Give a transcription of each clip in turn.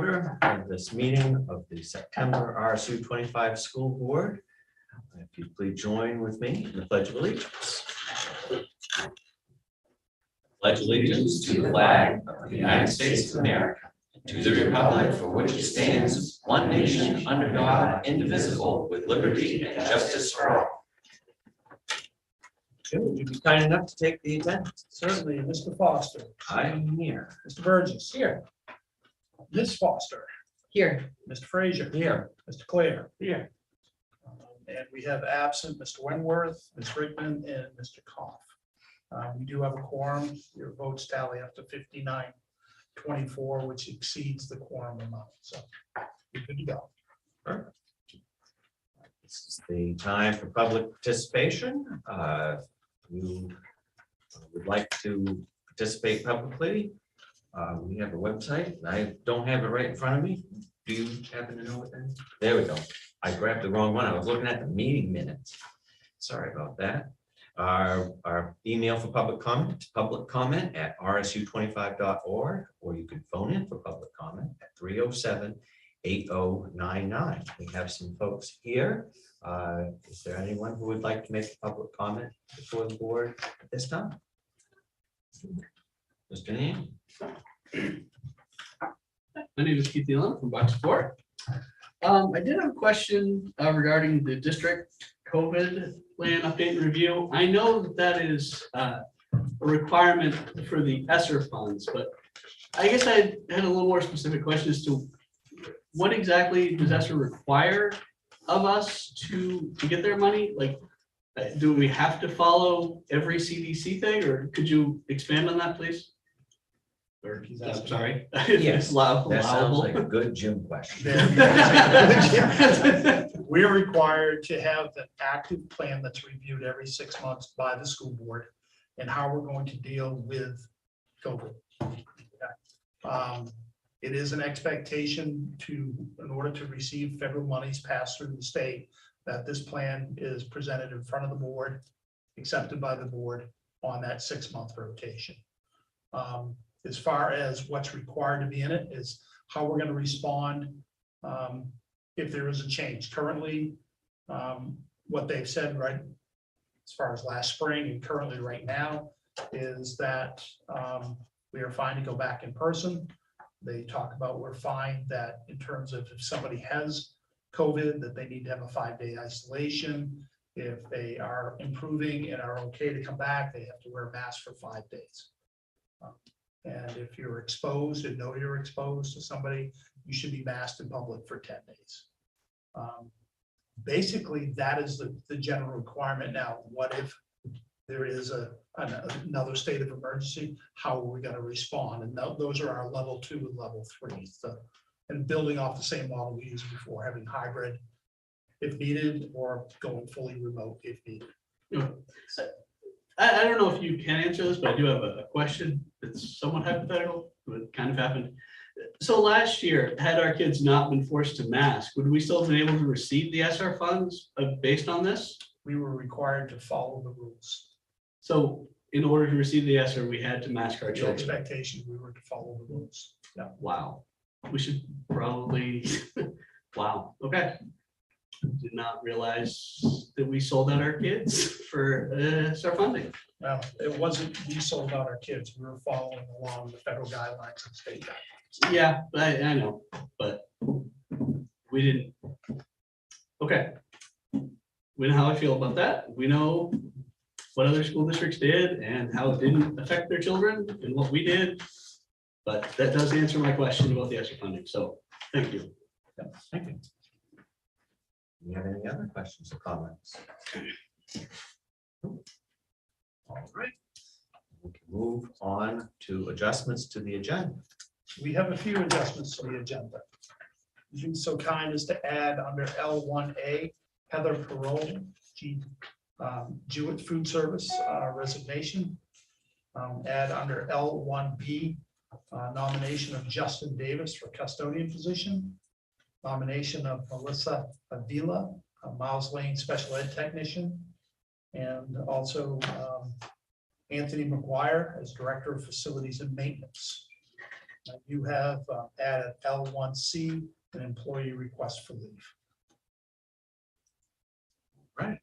Of this meeting of the September RSU 25 School Board. If you please join with me in the Pledge of Allegiance. Pledge allegiance to the flag of the United States of America, to the republic for which it stands, one nation under God, indivisible, with liberty and justice for all. Jim, would you be kind enough to take the attendance? Certainly, Mr. Foster. I am here. Mr. Burgess. Here. Ms. Foster. Here. Mr. Frazier. Here. Mr. Claire. Here. And we have absent Mr. Wentworth, Ms. Rickman, and Mr. Koff. We do have a quorum. Your votes tally up to 59-24, which exceeds the quorum amount. So you're good to go. Perfect. This is the time for public participation. You would like to participate publicly, we have a website, and I don't have it right in front of me. Do you happen to know what that is? There we go. I grabbed the wrong one. I was looking at the meeting minutes. Sorry about that. Our email for public comment at rsu25.org, or you can phone in for public comment at 307-8099. We have some folks here. Is there anyone who would like to make a public comment before the board at this time? Mr. Neal? My name is Keith Nealon from Box 4. I did have a question regarding the district COVID plan update and review. I know that is a requirement for the ESSER funds, but I guess I had a little more specific question as to what exactly does ESSER require of us to get their money? Like, do we have to follow every CDC thing, or could you expand on that, please? Or, I'm sorry. Yes, Allowable. that sounds like a good Jim question. We're required to have an active plan that's reviewed every 6 months by the school board and how we're going to deal with COVID. It is an expectation in order to receive federal monies passed through the state, that this plan is presented in front of the board, accepted by the board on that 6-month rotation. As far as what's required to be in it is how we're going to respond if there is a change. Currently, what they've said right as far as last spring and currently right now is that we are fine to go back in person. They talk about we're fine that in terms of if somebody has COVID, that they need to have a 5-day isolation. If they are improving and are okay to come back, they have to wear a mask for 5 days. And if you're exposed and know you're exposed to somebody, you should be masked in public for 10 days. Basically, that is the general requirement. Now, what if there is another state of emergency? How are we going to respond? And those are our level 2 and level 3. So, and building off the same model we used before, having hybrid if needed, or going fully remote if needed. I don't know if you can answer this, but I do have a question that's somewhat hypothetical, but it kind of happened. So last year, had our kids not been forced to mask, would we still have been able to receive the ESSER funds based on this? We were required to follow the rules. So in order to receive the ESSER, we had to mask our The children. expectation, we were to follow the rules. Yeah. Wow. We should probably, wow, okay. Did not realize that we sold out our kids for ESSER funding. Well, it wasn't, we sold out our kids. We were following along the federal guidelines and state guidelines. Yeah, I know, but we didn't. Okay. We know how I feel about that. We know what other school districts did and how it didn't affect their children and what we did. But that does answer my question about the ESSER funding. So thank you. Yeah, thank you. Do you have any other questions or comments? All right. We can move on to adjustments to the agenda. We have a few adjustments to the agenda. You've been so kind as to add under L1A, Heather Parole, Jewett Food Service resignation. Add under L1B, nomination of Justin Davis for custodian position. Nomination of Melissa Avila, a Miles Lane special ed technician. And also Anthony McGuire as director of facilities and maintenance. You have added L1C, an employee request for leave. Right.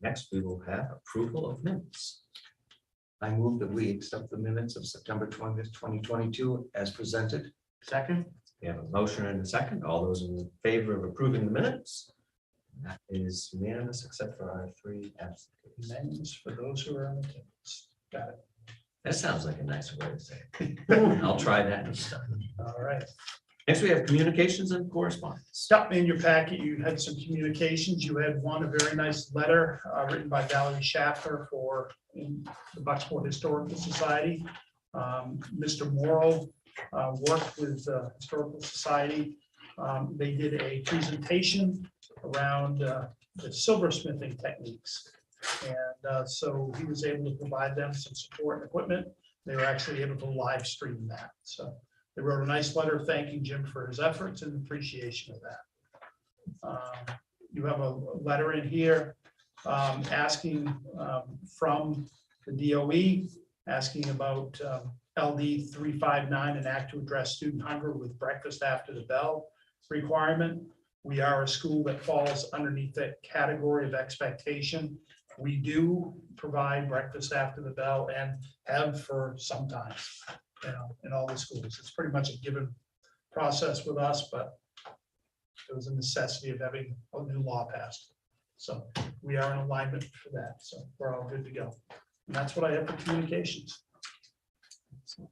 Next, we will have approval of minutes. I move that we accept the minutes of September 20th, 2022 as presented. Second. We have a motion and a second. All those in favor of approving the minutes? That is unanimous except for our 3 absentees. Names for those who are in attendance. Got it. That sounds like a nicer way to say it. I'll try that next time. All right. Next, we have communications and correspondence. Stuff in your packet, you had some communications. You had one, a very nice letter written by Valerie Schaffner for the Bucksport Historical Society. Mr. Morrow worked with the Historical Society. They did a presentation around the silversmithing techniques. And so he was able to provide them some support and equipment. They were actually able to live stream that. So they wrote a nice letter thanking Jim for his efforts and appreciation of that. You have a letter in here asking from the DOE, asking about LD 359, an act to address student hunger with breakfast after the bell requirement. We are a school that falls underneath that category of expectation. We do provide breakfast after the bell and have for some time, you know, in all the schools. It's pretty much a given process with us, but it was a necessity of having a new law passed. So we are in alignment for that. So we're all good to go. And that's what I have for communications. Do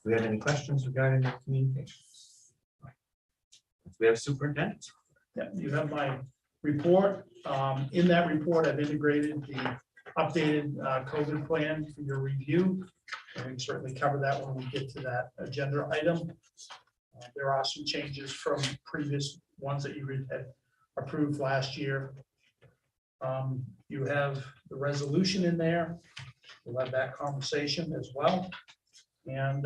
we have any questions regarding the communications? We have superintendents. Yeah, you have my report. In that report, I've integrated the updated COVID plan for your review. And we can certainly cover that when we get to that agenda item. There are some changes from previous ones that you had approved last year. You have the resolution in there. We'll have that conversation as well. And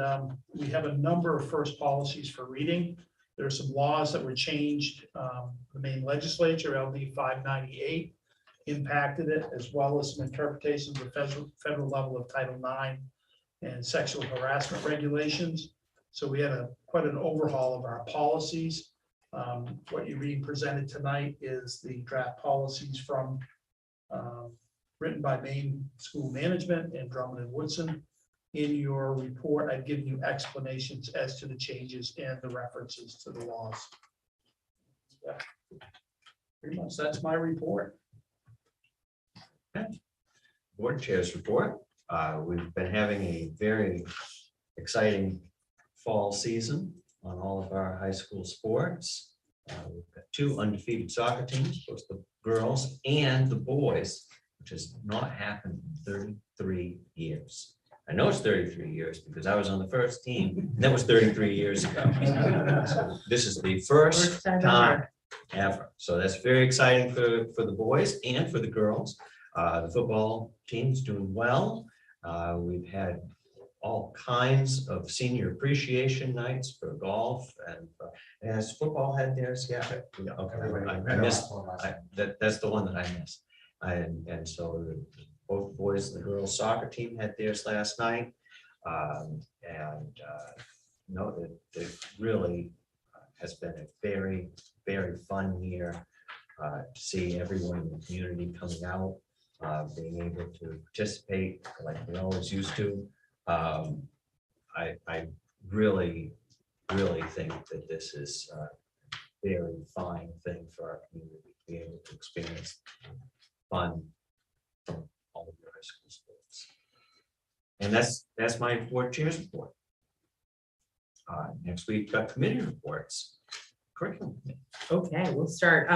we have a number of first policies for reading. There are some laws that were changed. The Maine legislature, LD 598, impacted it, as well as some interpretations of federal level of Title IX and sexual harassment regulations. So we had quite an overhaul of our policies. What you're being presented tonight is the draft policies from written by Maine School Management and Drummond and Woodson. In your report, I've given you explanations as to the changes and the references to the laws. Yeah. Pretty much that's my report. Board Chair's report. We've been having a very exciting fall season on all of our high school sports. We've got 2 undefeated soccer teams, both the girls and the boys, which has not happened in 33 years. I know it's 33 years because I was on the first team, and that was 33 years ago. So this is the first time ever. So that's very exciting for the boys and for the girls. The football team's doing well. We've had all kinds of senior appreciation nights for golf and as football had theirs. Yeah. Okay. I missed. That's the one that I missed. And so both the boys and the girls soccer team had theirs last night. No, it really has been a very, very fun year to see everyone in the community coming out, being able to participate like we always used to. I really think that this is a very fine thing for our community to be able to experience fun from all of your high school sports. And that's my board chair's report. Next we've got committee reports. Curriculum committee. Okay, we'll start.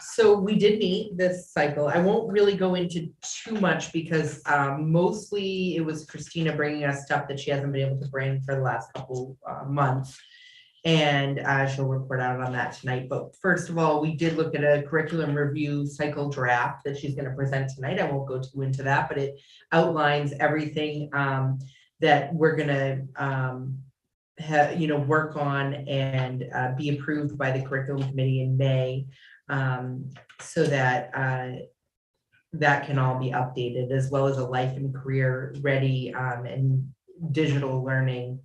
So we did meet this cycle. I won't really go into too much because mostly it was Christina bringing us stuff that she hasn't been able to bring for the last couple months. And she'll report out on that tonight. But first of all, we did look at a curriculum review cycle draft that she's going to present tonight. I won't go too into that, but it outlines everything that we're going to work on and be approved by the curriculum committee in May, so that that can all be updated, as well as a life and career ready and digital learning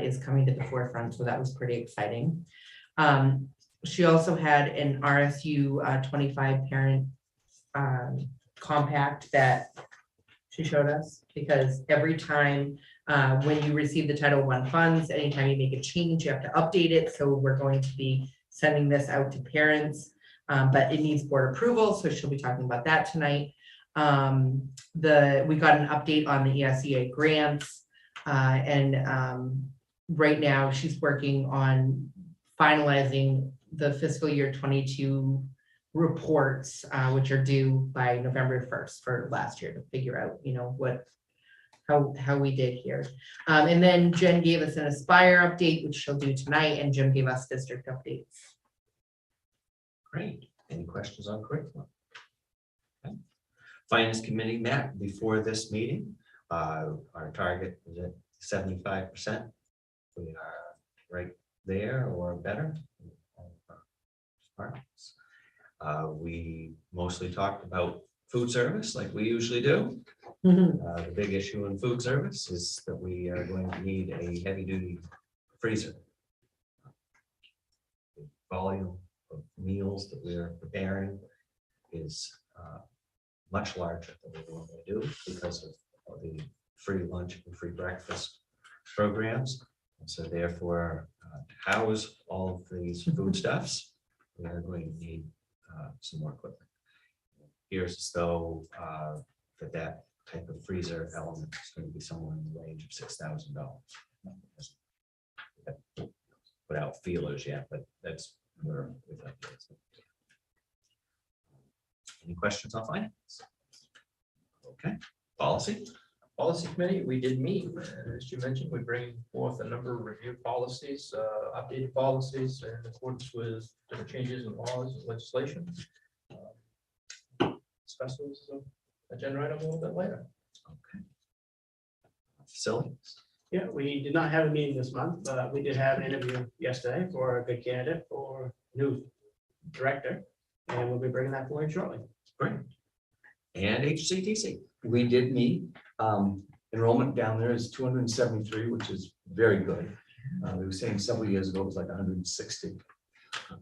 is coming to the forefront, so that was pretty exciting. She also had an RSU 25 parent compact that she showed us, because every time when you receive the Title I funds, anytime you make a change, you have to update it. So we're going to be sending this out to parents, but it needs board approval, so she'll be talking about that tonight. We got an update on the ESEA grants, and right now she's working on finalizing the fiscal year 22 reports, which are due by November 1st for last year, to figure out, how we did here. And then Jen gave us an Aspire update, which she'll do tonight, and Jim gave us district updates. Great. Any questions on curriculum? Okay. Finance committee met before this meeting. Our target is at 75%. We are right there or better. We mostly talked about food service like we usually do. The big issue in food service is that we are going to need a heavy duty freezer. The volume of meals that we are preparing is much larger than we normally do because of the free lunch and free breakfast programs. And so therefore, to house all of these foodstuffs, we are going to need some more equipment. Here's as though that type of freezer element is going to be somewhere in the range of $6,000. Without feelers yet, but that's where we thought it is. Any questions on finance? Okay, policy. Policy committee, we did meet, as you mentioned, we bring forth a number of review policies, updated policies in accordance with different changes in laws and legislation. Discuss those as an agenda item a little bit later. Okay. Facilities. Yeah, we did not have a meeting this month, but we did have an interview yesterday for a good candidate for new director, and we'll be bringing that forward shortly. Great. And HCTC. We did meet. Enrollment down there is 273, which is very good. We were saying several years ago, it was like 160.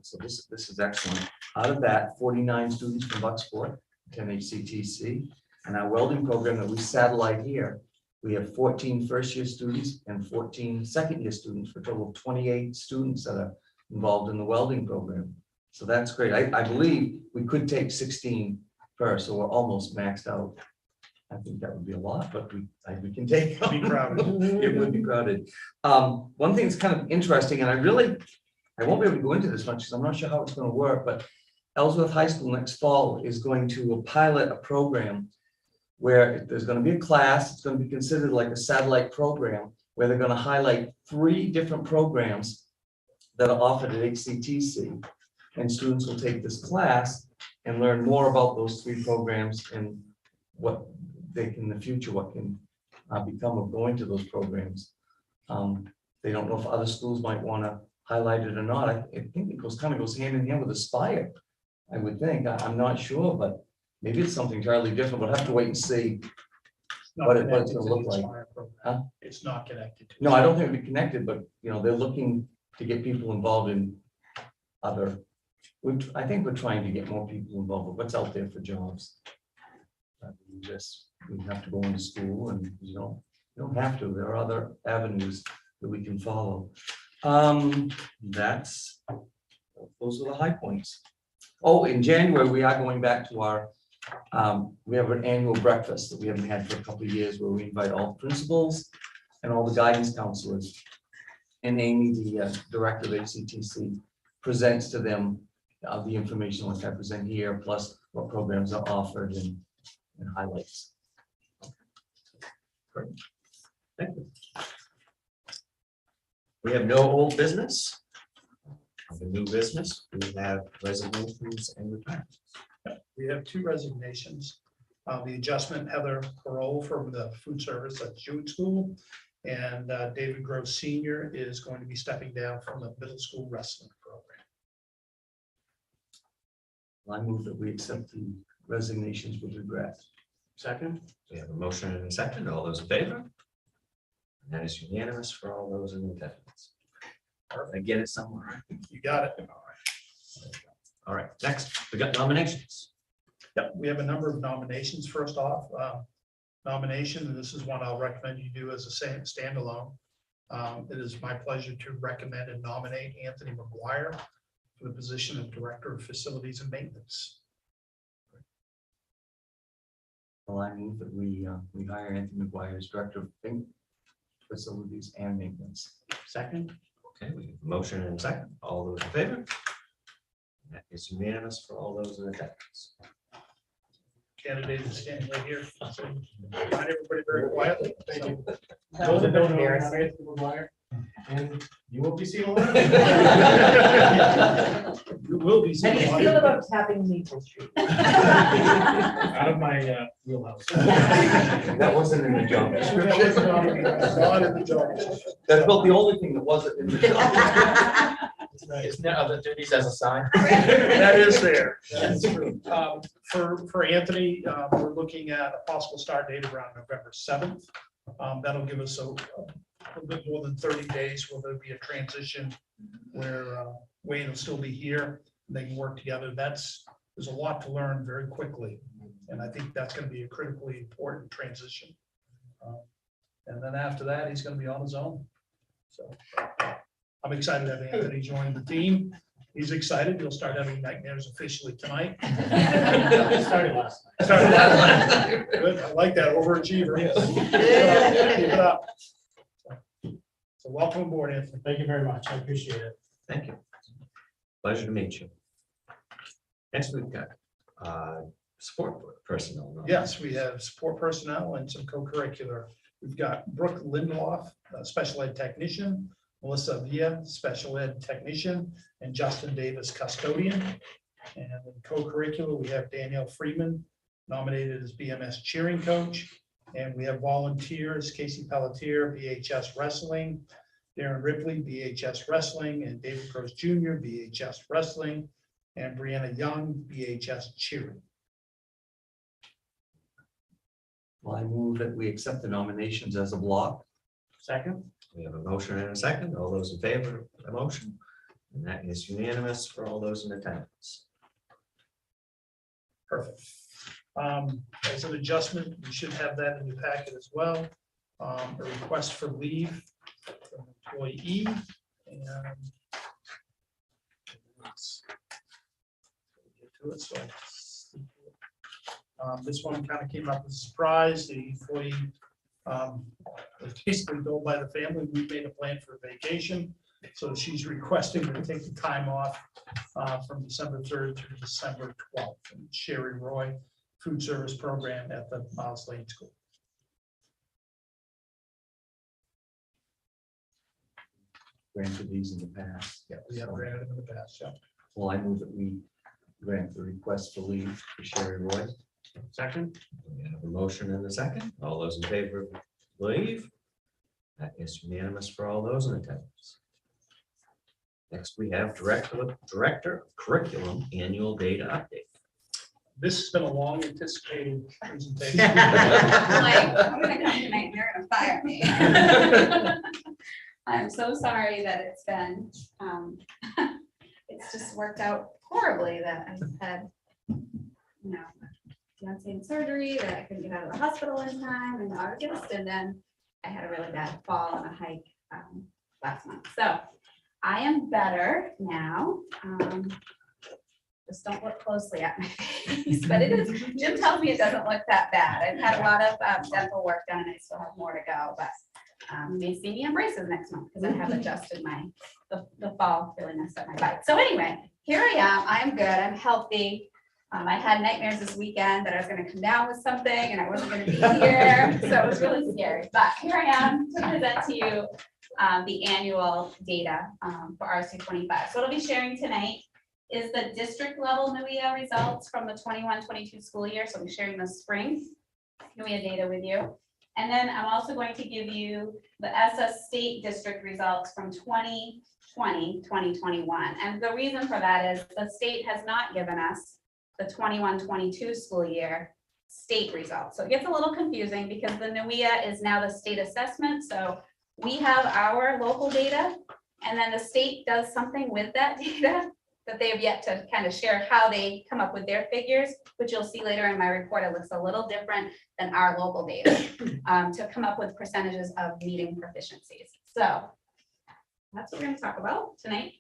So this is excellent. Out of that, 49 students from Bucksport attend HCTC. And our welding program that we satellite here, we have 14 first-year students and 14 second-year students, for a total of 28 students that are involved in the welding program. So that's great. I believe we could take 16 first, so we're almost maxed out. I think that would be a lot, but we can take. Be crowded. It would be crowded. One thing that's kind of interesting, and I won't be able to go into this much because I'm not sure how it's going to work, but Ellsworth High School next fall is going to pilot a program where there's going to be a class. It's going to be considered like a satellite program where they're going to highlight 3 different programs that are offered at HCTC, and students will take this class and learn more about those 3 programs and what they can in the future, what can become of going to those programs. They don't know if other schools might want to highlight it or not. I think it kind of goes hand in hand with Aspire. I would think. I'm not sure, but maybe it's something entirely different. We'll have to wait and see. Not What it's connected gonna to the look like. Aspire program. Huh? It's not connected to. No, I don't think it'd be connected, but they're looking to get people involved in other. I think we're trying to get more people involved with what's out there for jobs. We have to go into school, and you don't have to. There are other avenues that we can follow. Those are the high points. Oh, in January, we are going back to our, we have an annual breakfast that we haven't had for a couple of years, where we invite all the principals and all the guidance counselors. And Amy, the director of HCTC, presents to them the information like I present here, plus what programs are offered and highlights. Great. Thank you. We have no old business. On the new business, we have resignations and retirements. We have 2 resignations. The adjustment, Heather Parole from the food service at Jewett School, and David Gross Senior is going to be stepping down from the middle school wrestling program. I move that we accept the resignations with regret. Second? We have a motion and a second. All those in favor? And that is unanimous for all those in attendance. I get it somewhere. You got it. All right, next, we got nominations. Yep, we have a number of nominations. First off, nomination, and this is one I'll recommend you do as a standalone. It is my pleasure to recommend and nominate Anthony McGuire for the position of Director of Facilities and Maintenance. Well, I move that we hire Anthony McGuire as Director of Facilities and Maintenance. Second. Okay, we have a motion and a second. All those in favor? That is unanimous for all those in attendance. Candidate is standing right here. So, find everybody very quietly. Thank you. Those that don't know, Embarrassing. I'm Anthony McGuire, and you will be seeing one. You will be. How seeing do you a lot feel of- about tapping Maple Street? Out of my wheelhouse. That wasn't in the job description. Not in the job description. That's about the only thing that wasn't in the job. Isn't there other duties as assigned? That is there. That's true. For Anthony, we're looking at a possible start date around November 7th. That'll give us a little bit more than 30 days where there'll be a transition where Wayne will still be here. And they can work together. There's a lot to learn very quickly. And I think that's going to be a critically important transition. And then after that, he's going to be on his own. So I'm excited to have Anthony join the team. He's excited. He'll start having nightmares officially tonight. Started last night. Started last night. Good. I like that overachiever. Keep it up. So welcome aboard, Anthony. Thank you very much. I appreciate it. Thank you. Pleasure to meet you. Next, we've got support personnel. Yes, we have support personnel and some co-curricular. We've got Brooke Lindelof, special ed technician, Melissa Villa, special ed technician, and Justin Davis, custodian. And in co-curricular, we have Danielle Freeman, nominated as BMS cheering coach. And we have volunteers, Casey Pelletier, BHS wrestling, Darren Ripley, BHS wrestling, and David Gross Jr., BHS wrestling, and Brianna Young, BHS cheering. Well, I move that we accept the nominations as a block. Second. We have a motion and a second. All those in favor of the motion? And that is unanimous for all those in attendance. Perfect. As an adjustment, you should have that in your packet as well. A request for leave from employee. And let's get to it, so this one kind of came up as a surprise. The employee was basically told by the family, we made a plan for a vacation. So she's requesting to take the time off from December 3rd to December 12th. And Sherry Roy, food service program at the Miles Lane School. Granted these in the past. Yeah, we have granted them in the past, yeah. Well, I move that we grant the request for leave for Sherry Roy. Second. We have a motion and a second. All those in favor of leave? That is unanimous for all those in attendance. Next, we have Director of Curriculum Annual Data Update. This has been a long anticipated presentation. Like, I'm gonna come tonight, and you're gonna fire me. I'm so sorry that it's been, it's just worked out horribly that I've had, fiance in surgery, that I couldn't get out of the hospital in time in August, and then I had a really bad fall on a hike last month. So I am better now. Just don't look closely at my face, but it is, Jim tells me it doesn't look that bad. I've had a lot of dental work done and I still have more to go, but you may see me in braces next month because I have adjusted the fall really messed up my bite. So anyway, here I am. I'm good. I'm healthy. I had nightmares this weekend that I was going to come down with something and I wasn't going to be here. So it was really scary, but here I am to present to you the annual data for RC25. So what I'll be sharing tonight is the district level NUIA results from the 21-22 school year. So I'll be sharing the spring NUIA data with you. And then I'm also going to give you the SS state district results from 2020-2021. And the reason for that is the state has not given us the 21-22 school year state results. So it gets a little confusing because the NUIA is now the state assessment. So we have our local data, and then the state does something with that data that they have yet to kind of share how they come up with their figures, which you'll see later in my report. It looks a little different than our local data to come up with percentages of meeting proficiencies. So that's what we're going to talk about tonight.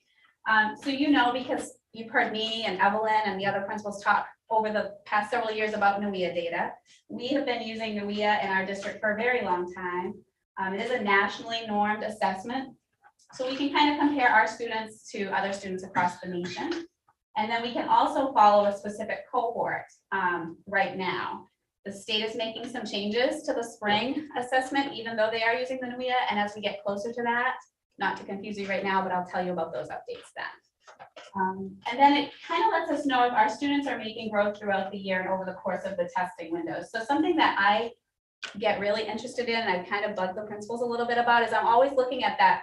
So you know, because you've heard me and Evelyn and the other principals talk over the past several years about NUIA data. We have been using NUIA in our district for a very long time. It is a nationally normed assessment. So we can kind of compare our students to other students across the nation. And then we can also follow a specific cohort right now. The state is making some changes to the spring assessment, even though they are using the NUIA. And as we get closer to that, not to confuse you right now, but I'll tell you about those updates then. And then it kind of lets us know if our students are making growth throughout the year and over the course of the testing windows. So something that I get really interested in, and I've kind of bugged the principals a little bit about, is I'm always looking at that,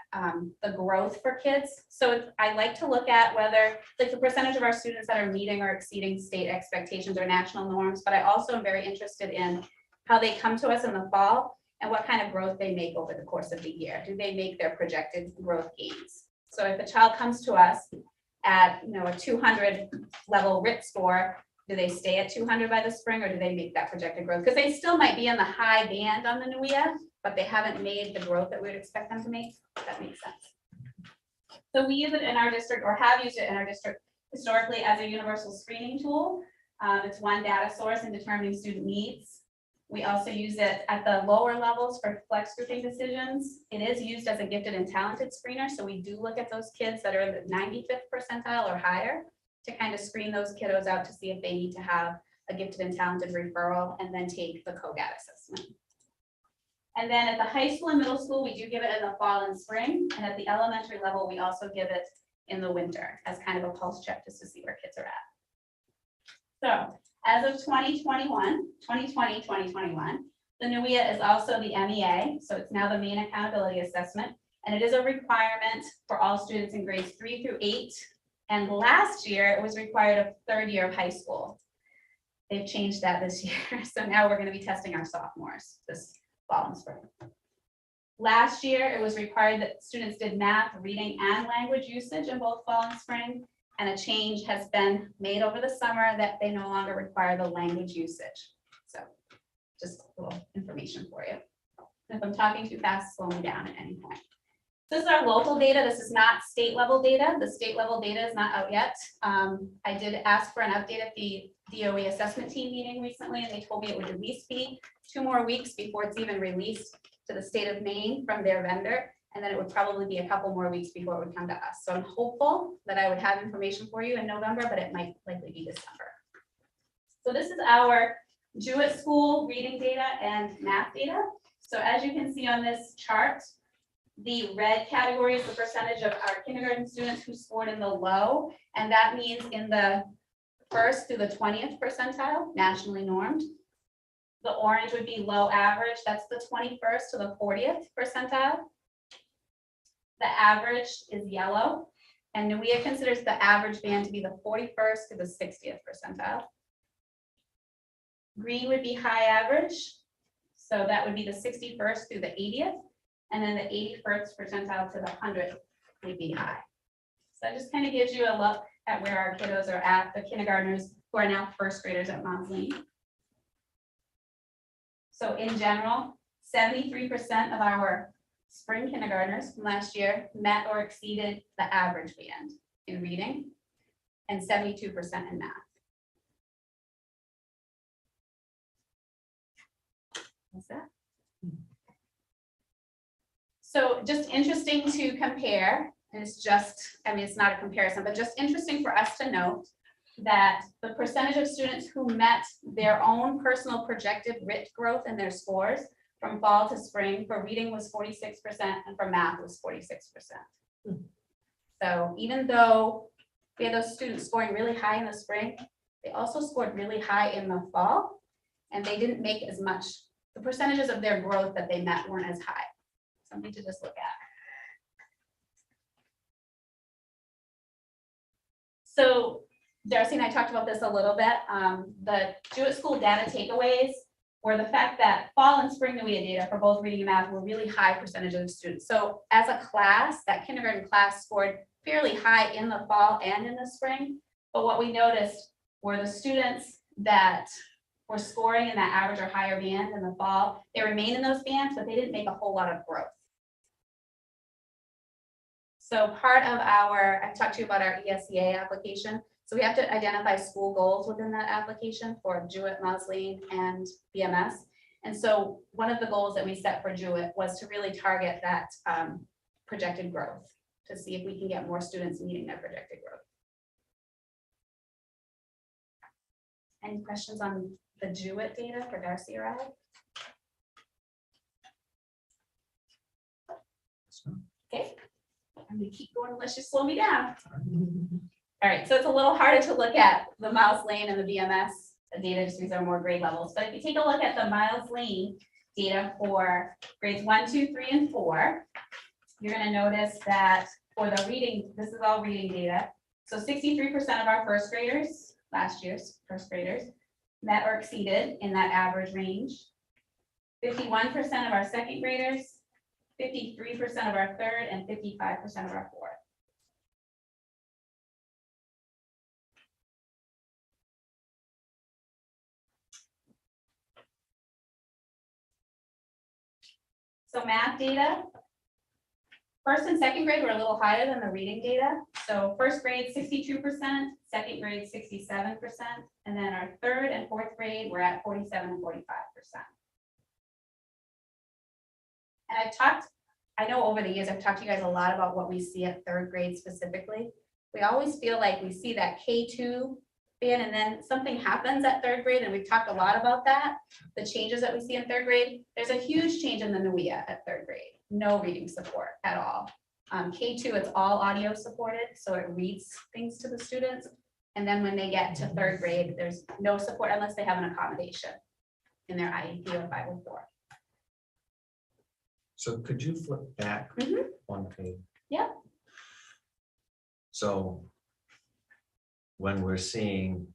the growth for kids. So I like to look at whether, like, the percentage of our students that are meeting or exceeding state expectations or national norms, but I also am very interested in how they come to us in the fall and what kind of growth they make over the course of the year. Do they make their projected growth gains? So if a child comes to us at, you know, a 200 level RIT score, do they stay at 200 by the spring, or do they make that projected growth? Because they still might be in the high band on the NUIA, but they haven't made the growth that we would expect them to make. If that makes sense. So we use it in our district, or have used it in our district historically, as a universal screening tool. It's one data source in determining student needs. We also use it at the lower levels for flex grouping decisions. It is used as a gifted and talented screener. So we do look at those kids that are in the 95th percentile or higher to kind of screen those kiddos out to see if they need to have a gifted and talented referral, and then take the COGAT assessment. And then at the high school and middle school, we do give it in the fall and spring. And at the elementary level, we also give it in the winter as kind of a pulse check just to see where kids are at. So as of 2021, the NUIA is also the MEA. So it's now the main accountability assessment. And it is a requirement for all students in grades 3 through 8. And last year, it was required of third year of high school. They've changed that this year. So now we're going to be testing our sophomores this fall and spring. Last year, it was required that students did math, reading, and language usage in both fall and spring. And a change has been made over the summer that they no longer require the language usage. So just a little information for you. If I'm talking too fast, slow me down at any point. This is our local data. This is not state level data. The state level data is not out yet. I did ask for an update at the DOE assessment team meeting recently, and they told me it would at least be 2 more weeks before it's even released to the state of Maine from their vendor. And then it would probably be a couple more weeks before it would come to us. So I'm hopeful that I would have information for you in November, but it might likely be December. So this is our Jewett School reading data and math data. So as you can see on this chart, the red category is the percentage of our kindergarten students who scored in the low, and that means in the 1st through the 20th percentile, nationally normed. The orange would be low average, that's the 21st to the 40th percentile. The average is yellow, and NUIA considers the average band to be the 41st to the 60th percentile. Green would be high average, so that would be the 61st through the 80th. And then the 81st percentile to the 100th would be high. So that just kind of gives you a look at where our kiddos are at, the kindergartners who are now first graders at Montsley. So in general, 73% of our spring kindergartners from last year met or exceeded the average band in reading, and 72% in math. What's that? So just interesting to compare, and it's just, I mean, it's not a comparison, but just interesting for us to note that the percentage of students who met their own personal projected RIT growth in their scores from fall to spring for reading was 46%, and for math was 46%. So even though we had those students scoring really high in the spring, they also scored really high in the fall, and they didn't make as much, the percentages of their growth that they met weren't as high. Something to just look at. So Darcy and I talked about this a little bit. The Jewett School data takeaways were the fact that fall and spring NUIA data for both reading and math were really high percentages of students. So as a class, that kindergarten class scored fairly high in the fall and in the spring. But what we noticed were the students that were scoring in that average or higher band in the fall, they remained in those bands, but they didn't make a whole lot of growth. So part of our, I talked to you about our ESEA application. So we have to identify school goals within that application for Jewett, Mosley, and BMS. And so one of the goals that we set for Jewett was to really target that projected growth, to see if we can get more students meeting their projected growth. Any questions on the Jewett data for Darcy or I? Okay, I'm gonna keep going unless you slow me down. All right, so it's a little harder to look at the Miles Lane and the BMS data just because they're more grade levels. But if you take a look at the Miles Lane data for grades 1, 2, 3, and 4, you're gonna notice that for the reading, this is all reading data. So 63% of our first graders, last year's first graders, met or exceeded in that average range. 51% of our second graders, 53% of our third, and 55% of our fourth. So math data, first and second grade were a little higher than the reading data. So first grade, 62%, second grade, 67%, and then our third and fourth grade were at 47 and 45%. And I've talked, I know over the years, I've talked to you guys a lot about what we see at third grade specifically. We always feel like we see that K2 band and then something happens at third grade, and we've talked a lot about that, the changes that we see in third grade. There's a huge change in the NUIA at third grade, no reading support at all. K2, it's all audio supported, so it reads things to the students. And then when they get to third grade, there's no support unless they have an accommodation in their IEP or 504. So could you flip back Mhm. one page? Yeah. So when we're seeing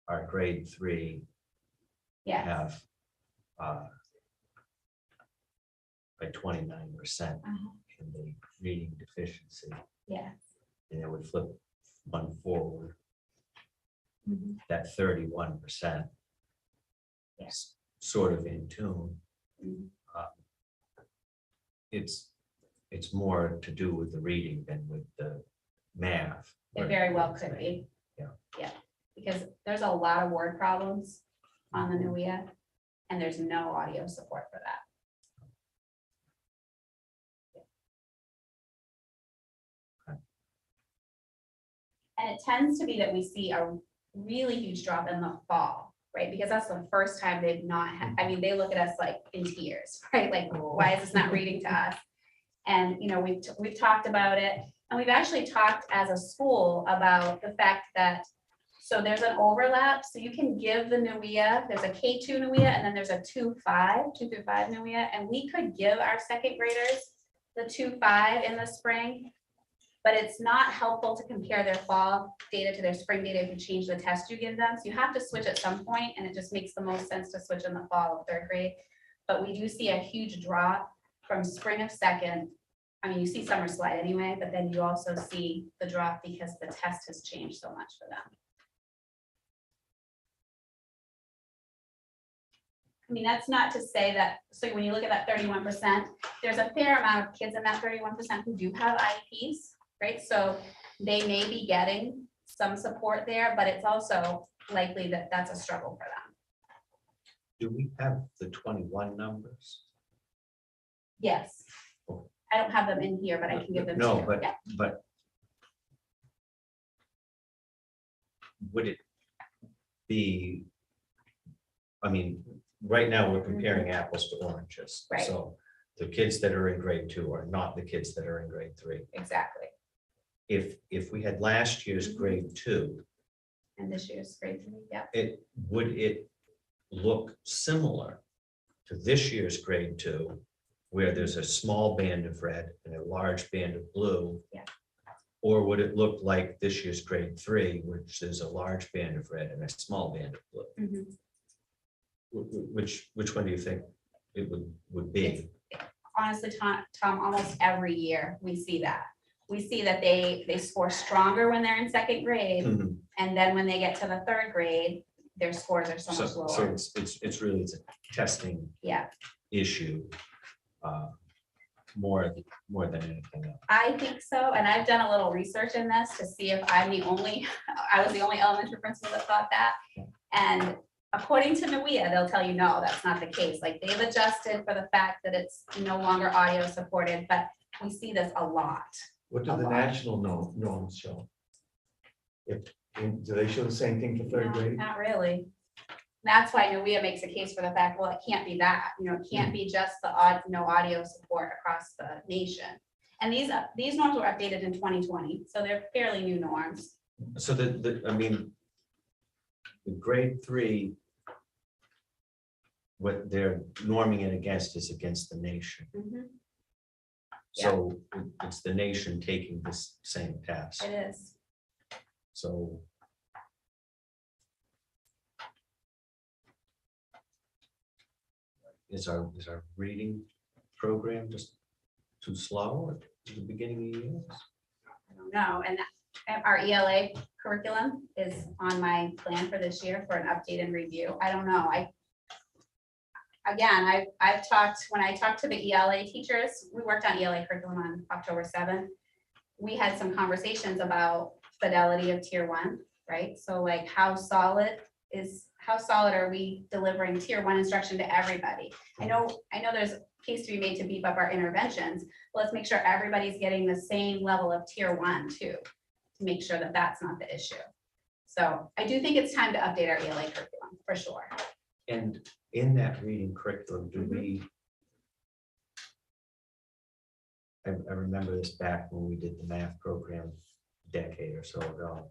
our grade 3 Yeah, have a 29% in the reading deficiency, yeah. and it would flip one forward, Mhm. that 31% Yeah. is sort of in tune. Mhm. It's more to do with the reading than with the math. It very well could be. Yeah. Yeah, because there's a lot of word problems on the NUIA, and there's no audio support for that. Okay. And it tends to be that we see a really huge drop in the fall, right? Because that's the first time they've not had, I mean, they look at us like in tears, right? Like, why is this not reading to us? And, you know, we've talked about it, and we've actually talked as a school about the fact that, so there's an overlap, so you can give the NUIA, there's a K2 NUIA, and then there's a 2-5, 2 through 5 NUIA, and we could give our second graders the 2-5 in the spring, but it's not helpful to compare their fall data to their spring data if you change the test you give them. So you have to switch at some point, and it just makes the most sense to switch in the fall of third grade. But we do see a huge drop from spring of second. I mean, you see summer slide anyway, but then you also see the drop because the test has changed so much for them. I mean, that's not to say that, so when you look at that 31%, there's a fair amount of kids in that 31% who do have IEPs, right? So they may be getting some support there, but it's also likely that that's a struggle for them. Do we have the 21 numbers? Yes. I don't have them in here, but I can give them to you. No, but, Yeah. but would it be, I mean, right now we're comparing apples to oranges. Right. So the kids that are in grade 2 are not the kids that are in grade 3. Exactly. If we had last year's grade 2, And this year's grade 3, yeah. would it look similar to this year's grade 2, where there's a small band of red and a large band of blue? Yeah. Or would it look like this year's grade 3, which is a large band of red and a small band of blue? Mhm. Which one do you think it would be? Honestly, Tom, almost every year we see that. We see that they score stronger when they're in second grade, Mhm. and then when they get to the third grade, their scores are so much So lower. it's really a testing Yeah, issue. More than anything else. I think so, and I've done a little research in this to see if I was the only elementary principal that thought that. And according to NUIA, they'll tell you, no, that's not the case. Like, they've adjusted for the fact that it's no longer audio supported, but we see this a lot. What do the national norms show? Do they show the same thing for third No, grade? Not really. That's why NUIA makes a case for the fact, well, it can't be that, it can't be just the no audio support across the nation. And these norms were updated in 2020, so they're fairly new norms. So the grade 3, what they're norming it against is against the nation. Mhm, So it's the nation taking this same test. It is. So. Is our reading program just too slow at the beginning of the year? I don't know, and our ELA curriculum is on my plan for this year for an update and review. I don't know, I've talked, when I talked to the ELA teachers, we worked on ELA curriculum on October 7th. We had some conversations about fidelity of tier 1, right? So like how solid are we delivering tier 1 instruction to everybody? I know there's a case to be made to beef up our interventions. Let's make sure everybody's getting the same level of tier 1 too, to make sure that that's not the issue. So I do think it's time to update our ELA curriculum for sure. And in that reading curriculum, do we? I remember this back when we did the math program a decade or so ago.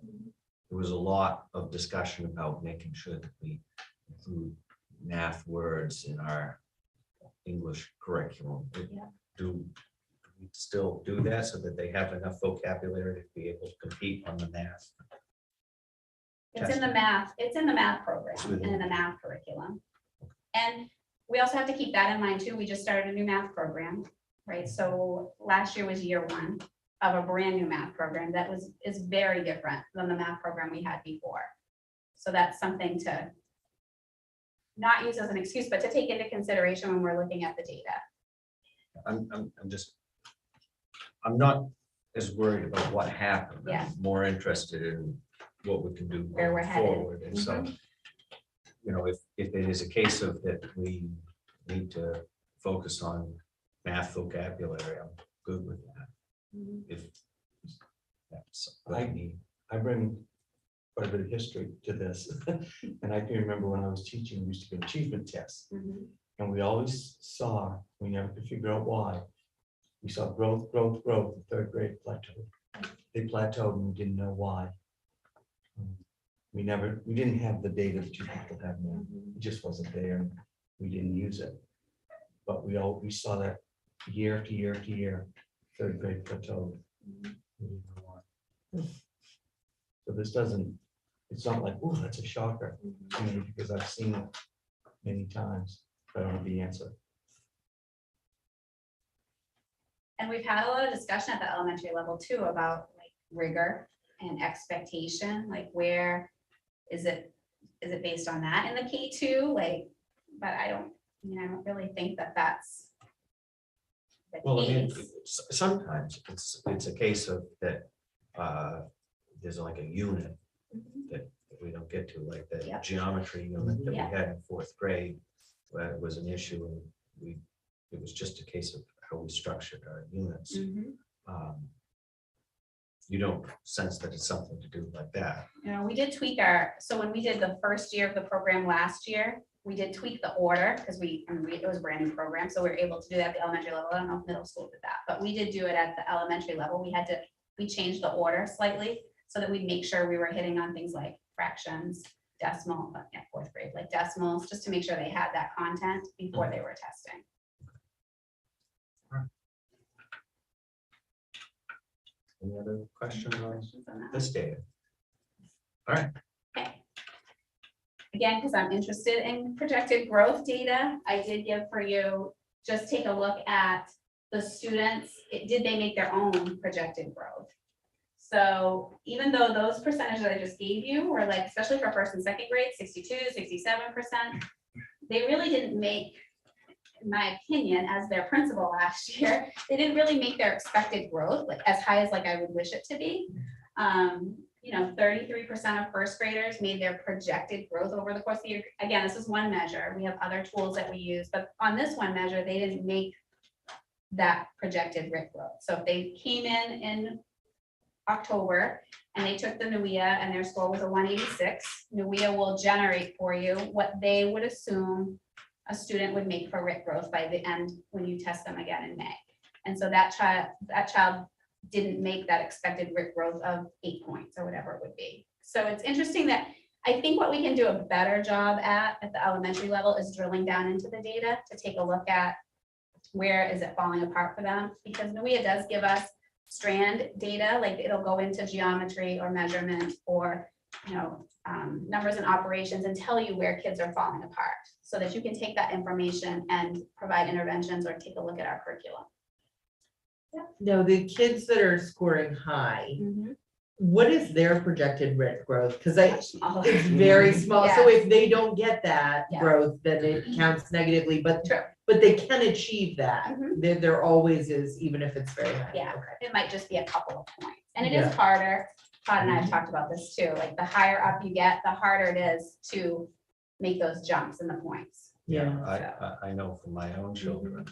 There was a lot of discussion about making sure that we include math words in our English curriculum. Yeah. Do we still do that so that they have enough vocabulary to be able to compete on the math? It's in the math program It's and within- in the math curriculum. And we also have to keep that in mind too. We just started a new math program, right? So last year was year 1 of a brand new math program that is very different than the math program we had before. So that's something to not use as an excuse, but to take into consideration when we're looking at the data. I'm not as worried about what happened. Yeah. I'm more interested in what we can do Where we're going headed. forward. And so, if it is a case of that we need to focus on math vocabulary, I'm good with that. If that's what I need. I bring quite a bit of history to this. And I can remember when I was teaching, we used to get achievement tests. Mhm. And we always saw, we never could figure out why. We saw growth, the third grade plateaued. They plateaued and we didn't know why. We didn't have the data that you people have now. It just wasn't there and we didn't use it. But we saw that year after year after year, third grade plateaued. We didn't know why. So this doesn't, it's not like, oh, that's a shocker to me because I've seen it many times. But I don't know the answer. And we've had a lot of discussion at the elementary level too about like rigor and expectation, like where is it based on that in the K2? Like, but I don't really think that that's the Well, I mean, case. sometimes it's a case of that, there's like a unit Mhm. that we don't get to, like the Yep. geometry unit that we Yeah. had in 4th grade, where it was an issue and it was just a case of how we structured our units. Mhm. You don't sense that it's something to do like that. We did tweak so when we did the first year of the program last year, we did tweak the order because it was a brand new program. So we were able to do that at the elementary level. I don't know if middle school did that, but we did do it at the elementary level. We changed the order slightly so that we'd make sure we were hitting on things like fractions, decimal, but yeah, 4th grade, like decimals, just to make sure they had that content before they were testing. Any other questions on Questions on that? this data? All right, Okay. again, because I'm interested in projected growth data, I did give for you, just take a look at the students, did they make their own projected growth? So even though those percentages I just gave you were like, especially for first and second grade, 62, 67%, they really didn't make, in my opinion, as their principal last year, they didn't really make their expected growth like as high as like I would wish it to be. 33% of first graders made their projected growth over the course of the year. Again, this is one measure. We have other tools that we use, but on this one measure, they didn't make that projected RIT growth. So if they came in October and they took the NUIA and their score was a 186, NUIA will generate for you what they would assume a student would make for RIT growth by the end when you test them again in May. And so that child didn't make that expected RIT growth of 8 points or whatever it would be. So it's interesting that I think what we can do a better job at the elementary level is drilling down into the data to take a look at where is it falling apart for them, because NUIA does give us strand data, like it'll go into geometry or measurement or numbers and operations and tell you where kids are falling apart so that you can take that information and provide interventions or take a look at our curriculum. No, the kids that are scoring high, what is their projected RIT growth? Because it's very small. So if they don't get that Yeah. growth, then it counts negatively, but True. they can achieve that. Mhm. There always is, even if it's very high. Yeah. Okay. It might just be a couple of points. And it Yeah. is harder. Todd and I have talked about this too. Like the higher up you get, the harder it is to make those jumps in the points. Yeah. I know from my own children.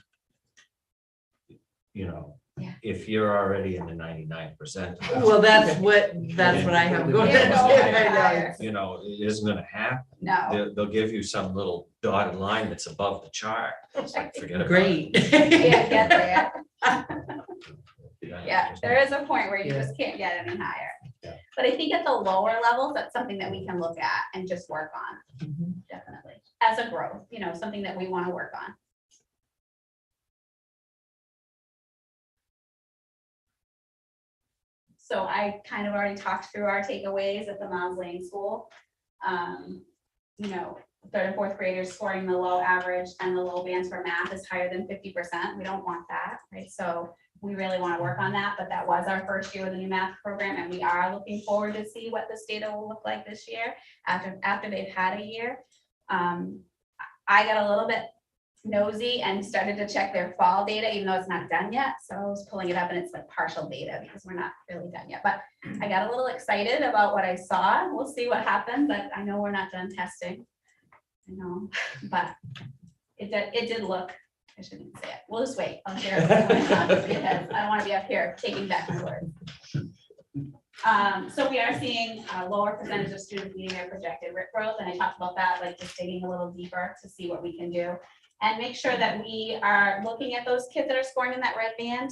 Yeah. If you're already in the 99%. Well, that's what I have going. Yeah, go on. It isn't gonna happen. No, They'll give you some little dotted line that's above the chart. It's like, forget about it. Great. can't get there. Yeah, Yeah, just- there is a point where you Yeah. just can't get any higher. Yeah. But I think at the lower levels, that's something that we can look at and just work on, definitely, as a growth, something that we want to work on. So I kind of already talked through our takeaways at the Miles Lane School. Third and fourth graders scoring the low average and the low bands for math is higher than 50%. We don't want that, right? So we really want to work on that, but that was our first year with the new math program, and we are looking forward to see what this data will look like this year after they've had a year. I got a little bit nosy and started to check their fall data, even though it's not done yet. So I was pulling it up and it's like partial data because we're not really done yet. But I got a little excited about what I saw. We'll see what happens. I know we're not done testing. I know, but it did look, I shouldn't say it. We'll just wait. I'll share it when it's done, because I don't want to be up here taking back my word. So we are seeing a lower percentage of students meeting their projected RIT growth, and I talked about that, like just digging a little deeper to see what we can do. And make sure that we are looking at those kids that are scoring in that red band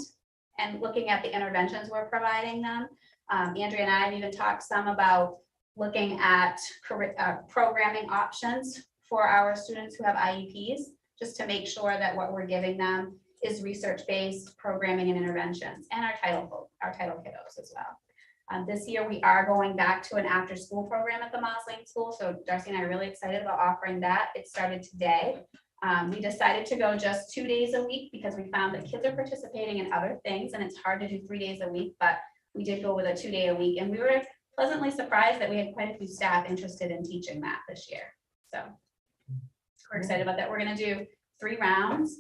and looking at the interventions we're providing them. Andrea and I have even talked some about looking at programming options for our students who have IEPs, just to make sure that what we're giving them is research-based programming and interventions, and our title kiddos as well. This year, we are going back to an after-school program at the Miles Lane School, so Darcy and I are really excited about offering that. It started today. We decided to go just 2 days a week because we found that kids are participating in other things, and it's hard to do 3 days a week, but we did go with a 2 day a week, and we were pleasantly surprised that we had quite a few staff interested in teaching that this year. So we're excited about that. We're gonna do 3 rounds,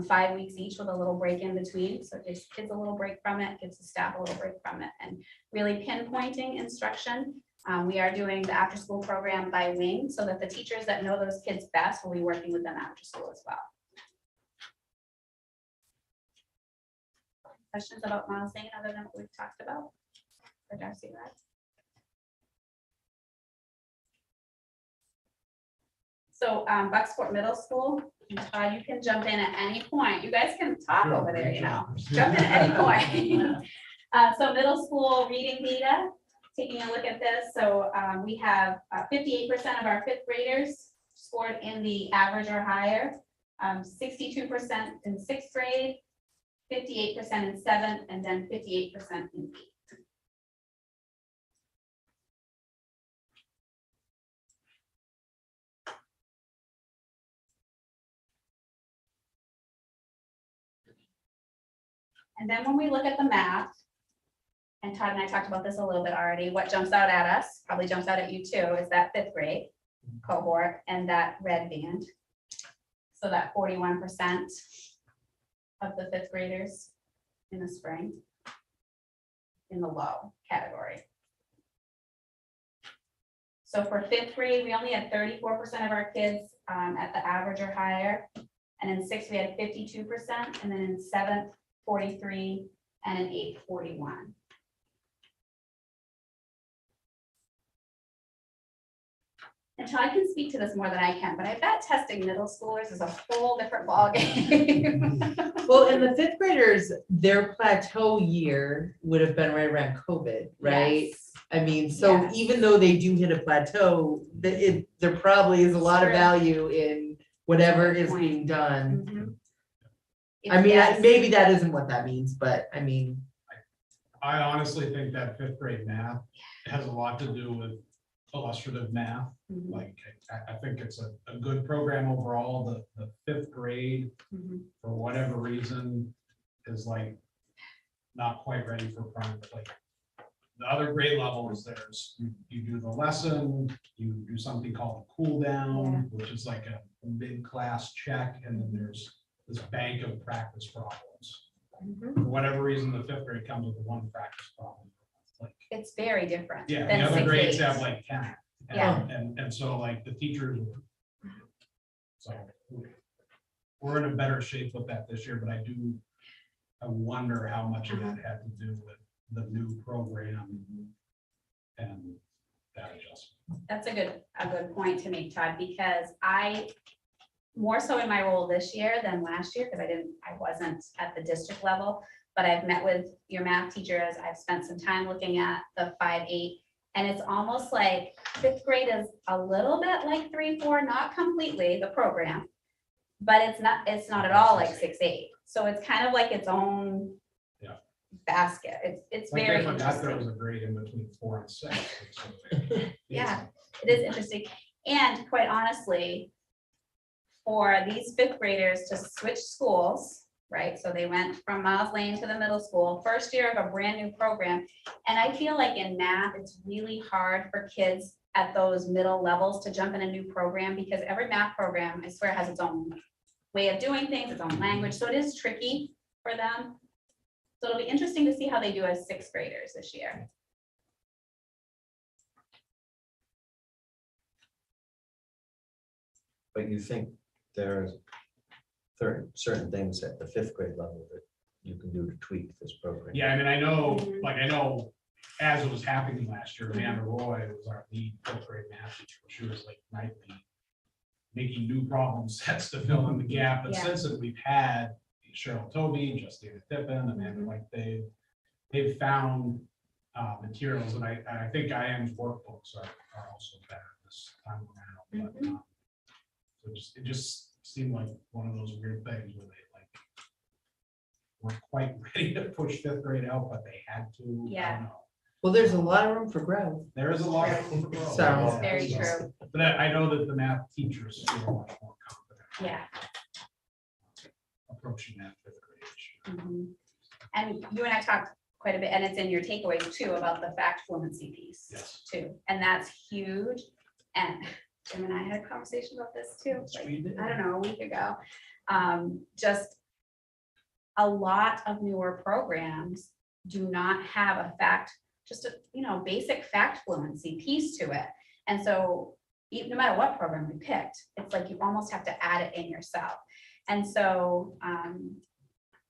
5 weeks each with a little break in between. So it gives kids a little break from it, gives the staff a little break from it, and really pinpointing instruction. We are doing the after school program by wing so that the teachers that know those kids best will be working with them after school as well. Questions about Miles Lane other than what we've talked about? For Darcy, right? So Bucksport Middle School, and Todd, you can jump in at any point. You guys can talk over there, jump in at any point. So middle school reading data, taking a look at this. So we have 58% of our fifth graders scored in the average or higher, 62% in sixth grade, 58% in seventh, and then 58% in eighth. And then when we look at the math, and Todd and I talked about this a little bit already, what jumps out at us, probably jumps out at you too, is that fifth grade cohort and that red band. So that 41% of the fifth graders in the spring in the low category. So for fifth grade, we only had 34% of our kids at the average or higher. And in sixth, we had 52%, and then in seventh, 43, and in eighth, 41. And Todd can speak to this more than I can, but I bet testing middle schoolers is a whole different ballgame. Well, and the fifth graders, their plateau year would have been right around COVID, right? Yes. I mean, so Yes. even though they do hit a plateau, there probably is a lot of True. value in whatever Good is point. being done. Mhm. I mean, Yes. maybe that isn't what that means, but I mean, I honestly think that fifth grade math has a lot to do with illustrative math. Mhm. Like, I think it's a good program overall. The fifth grade, Mhm. for whatever reason, is like not quite ready for prime, like the other grade levels, you do the lesson, you do something called a cool down, which is like a mid-class check, and then there's this bank of practice problems. Mhm. For whatever reason, the fifth grade comes with one practice problem. Like, It's very different. yeah, than the other sixth, grades eighth. have like 10. Yeah. And so like the teachers. So we're in a better shape with that this year, but I wonder how much of that had to do with the new program and that adjustment. That's a good point to make, Todd, because more so in my role this year than last year, because I wasn't at the district level, but I've met with your math teachers. I've spent some time looking at the 5-8, and it's almost like fifth grade is a little bit like 3-4, not completely the program, but it's not at all like 6-8. So it's kind of like its own Yeah. basket. It's Like, very I forgot there interesting. was a grade in between 4 and 6. Yeah, it is interesting. And quite honestly, for these fifth graders to switch schools, right? So they went from Miles Lane to the middle school, first year of a brand new program. And I feel like in math, it's really hard for kids at those middle levels to jump in a new program, because every math program, I swear, has its own way of doing things, its own language. So it is tricky for them. So it'll be interesting to see how they do as sixth graders this year. But you think there are certain things at the fifth grade level that you can do to tweak this program? Yeah, I mean, I know, Mhm. like, I know as it was happening last year, Amanda Roy was our lead fifth grade math teacher. She was like nightly making new problem sets to fill in the gap. But Yeah. since then, we've had Cheryl Toby, Justina Tippin, Amanda, like they've found materials, and I think IM's workbooks are also better this time around. But so it just seemed like one of those weird things where they like weren't quite ready to push fifth grade out, but they had to. I Yeah. don't know. well, there's a lot of room for growth. There is a lot of room for growth. Sounds very true. But I know that the math teachers feel much more confident. Yeah. Approaching that fifth grade issue. Mhm. And you and I talked quite a bit, and it's in your takeaways too, about the fact fluency piece Yes. too. And that's huge. And Jim and I had a conversation about this too, like, I don't know, a week ago. Just a lot of newer programs do not have a basic fact fluency piece to it. And so no matter what program we picked, it's like you almost have to add it in yourself. And so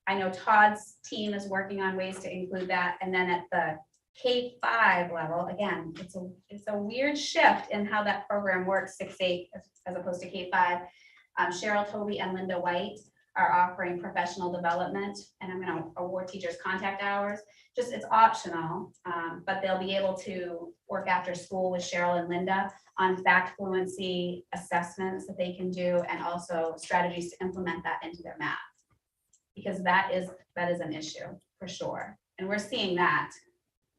I know Todd's team is working on ways to include that. And then at the K-5 level, again, it's a weird shift in how that program works, 6-8 as opposed to K-5. Cheryl Toby and Linda White are offering professional development, and I'm going to award teachers contact hours. Just it's optional, but they'll be able to work after school with Cheryl and Linda on fact fluency assessments that they can do, and also strategies to implement that into their math. Because that is an issue for sure. And we're seeing that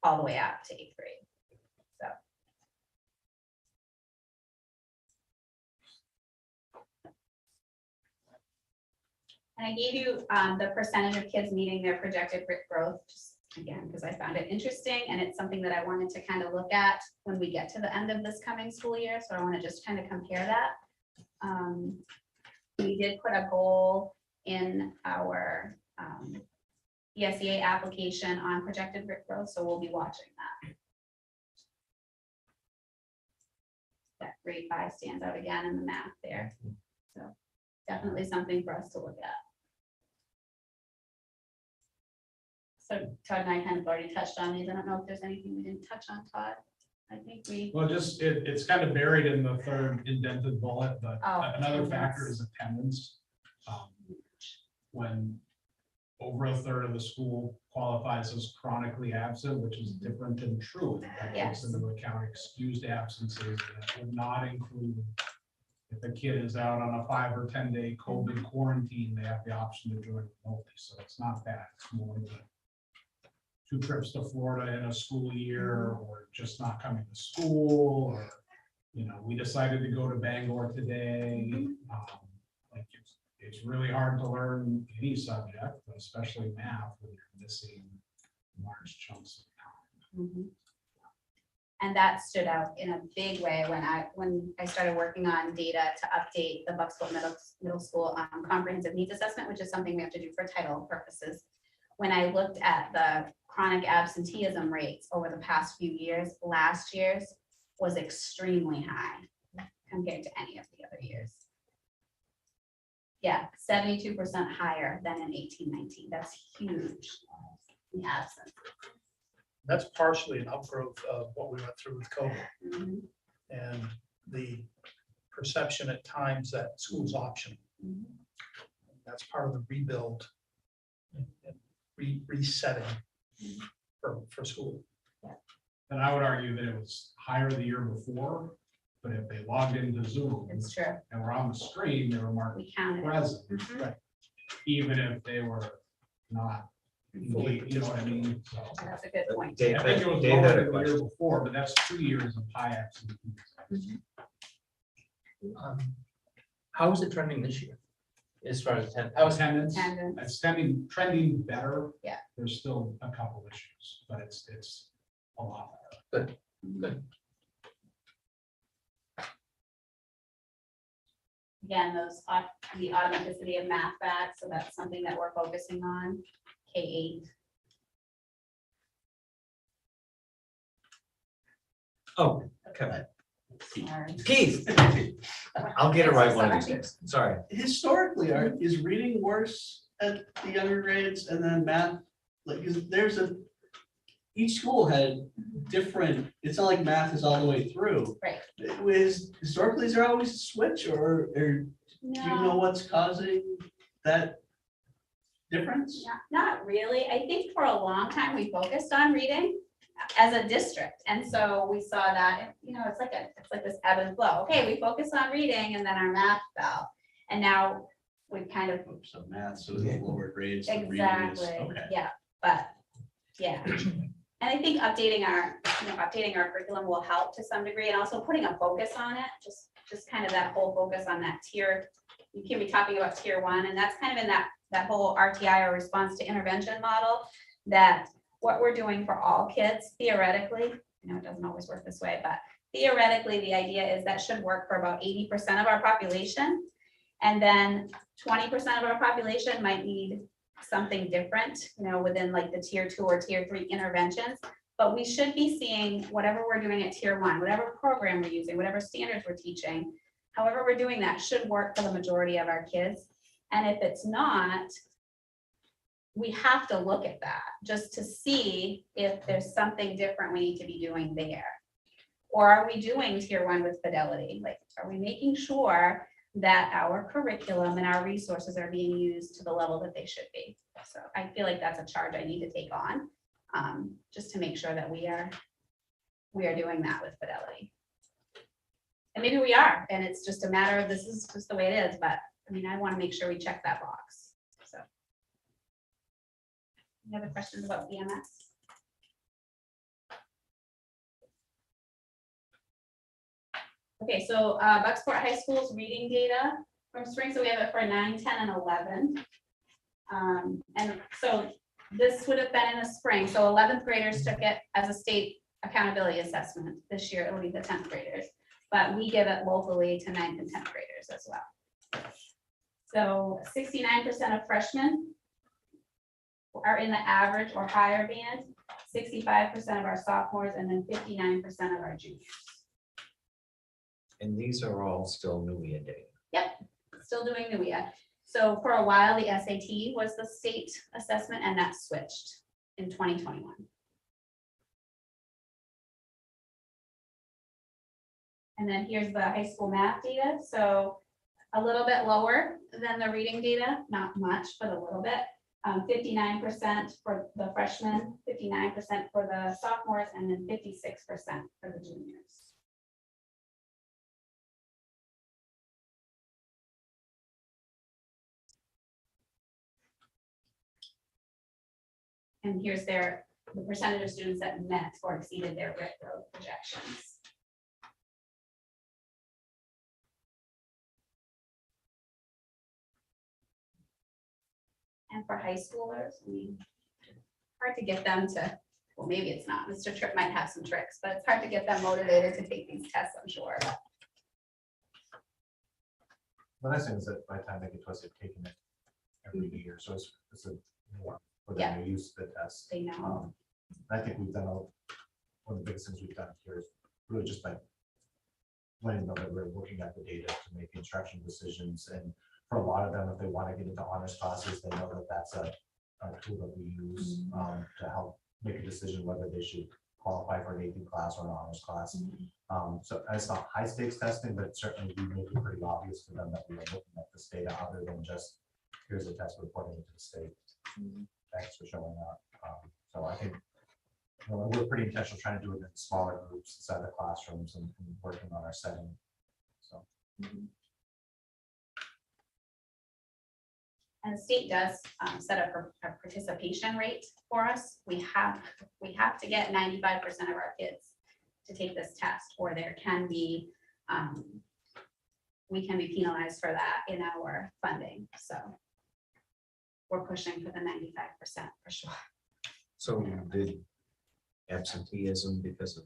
all the way up to 8th grade. So. And I gave you the percentage of kids meeting their projected RIT growth, just again, because I found it interesting and it's something that I wanted to kind of look at when we get to the end of this coming school year. So I want to just kind of compare that. We did put a goal in our ESEA application on projected RIT growth, so we'll be watching that. That grade 5 stands out again in the math there. So definitely something for us to look at. So Todd and I kind of already touched on these. I don't know if there's anything we didn't touch on, Todd. I think we, Well, just, it's kind of buried in the third indented bullet, but Oh, another attendance. factor is attendance. When over a third of the school qualifies as chronically absent, which is different than true. That Yes. takes into account excused absences. That would not include if a kid is out on a 5 or 10 day COVID quarantine, they have the option to join remotely. So it's not that. It's more the 2 trips to Florida in a school year, or just not coming to school, or, you know, we decided to go to Bangor today. Like it's really hard to learn any subject, but especially math, when you're missing large chunks of time. Mhm. And that stood out in a big way when I started working on data to update the Bucksport Middle School comprehensive needs assessment, which is something we have to do for title purposes. When I looked at the chronic absenteeism rates over the past few years, last year's was extremely high compared to any of the other years. Yeah, 72% higher than in 18-19. That's huge. The absence. That's partially an outgrowth of what we went through with COVID Mhm, and the perception at times that school's optional. mhm. That's part of the rebuild and resetting for school. And I would argue that it was higher the year before, but if they logged into Zoom It's true. and were on the screen, they were marked We counted. it. present. Mhm. Right. Even if they were not fully, you know what I mean? So That's a good point. I think it was Dave lower had a than the year question. before, but that's 2 years of high absenteeism. How is it trending this year? As far as Attendance, Attendance. it's trending better. Yeah. There's still a couple issues, but it's a lot better. Again, the automaticity of math facts, so that's something that we're focusing on, K-8. Oh, Kevin. Sorry. Keith, I'll get it right one of these days. Sorry. Historically, is reading worse at the younger grades, and then math, like, each school had different, it's not like math is all the way through. Right. Historically, is there always a switch, or do you know No, what's causing that difference? not really. I think for a long time, we focused on reading as a district. And so we saw that, you know, it's like this ebb and flow. Okay, we focused on reading and then our math fell. And now we've kind of, So math, so the lower grades. the reading is- exactly, Okay. yeah, but, yeah. And I think updating our curriculum will help to some degree, and also putting a focus on it, just kind of that whole focus on that tier. You can be talking about tier 1, and that's kind of in that whole RTI, or response to intervention model, that what we're doing for all kids theoretically, I know it doesn't always work this way, but theoretically, the idea is that should work for about 80% of our population. And then 20% of our population might need something different, you know, within like the tier 2 or tier 3 interventions. But we should be seeing whatever we're doing at tier 1, whatever program we're using, whatever standards we're teaching, however we're doing that should work for the majority of our kids. And if it's not, we have to look at that just to see if there's something different we need to be doing there. Or are we doing tier 1 with fidelity? Like, are we making sure that our curriculum and our resources are being used to the level that they should be? So I feel like that's a charge I need to take on, just to make sure that we are doing that with fidelity. And maybe we are, and it's just a matter of, this is just the way it is, but I mean, I want to make sure we check that box, so. Any other questions about BMS? Okay, so Bucksport High School's reading data from spring, so we have it for 9, 10, and 11. And so this would have been in the spring, so 11th graders took it as a state accountability assessment. This year it'll be the 10th graders, but we give it locally to 9th and 10th graders as well. So 69% of freshmen are in the average or higher band, 65% of our sophomores, and then 59% of our juniors. And these are all still NUIA data. Still doing NUIA. So for a while, the SAT was the state assessment, and that switched in 2021. And then here's the high school math data. So a little bit lower than the reading data, not much, but a little bit. 59% for the freshmen, 59% for the sophomores, and then 56% for the juniors. And here's the percentage of students that met or exceeded their grit growth projections. And for high schoolers, I mean, hard to get them to, well, maybe it's not, Mr. Tripp might have some tricks, but it's hard to get them motivated to take these tests, I'm sure. The nice thing is that by the time they get to us, they've taken it every year, so it's a more for Yeah. them to use the test. They know. I think we've done, one of the biggest things we've done here is really just by letting them know that we're looking at the data to make instruction decisions. And for a lot of them, if they want to get into honors classes, they know that that's a tool that we use to help make a decision whether they should qualify for an AP class or an honors class. So it's not high stakes testing, but certainly we make it pretty obvious for them that we are looking at this data other than just, here's a test reporting to the state. Thanks for showing up. So I think we're pretty intentional trying to do it in smaller groups inside the classrooms and working on our setting. So. And the state does set up a participation rate for us. We have to get 95% of our kids to take this test, or there can be, we can be penalized for that in our funding. So we're pushing for the 95% for sure. So did absenteeism because of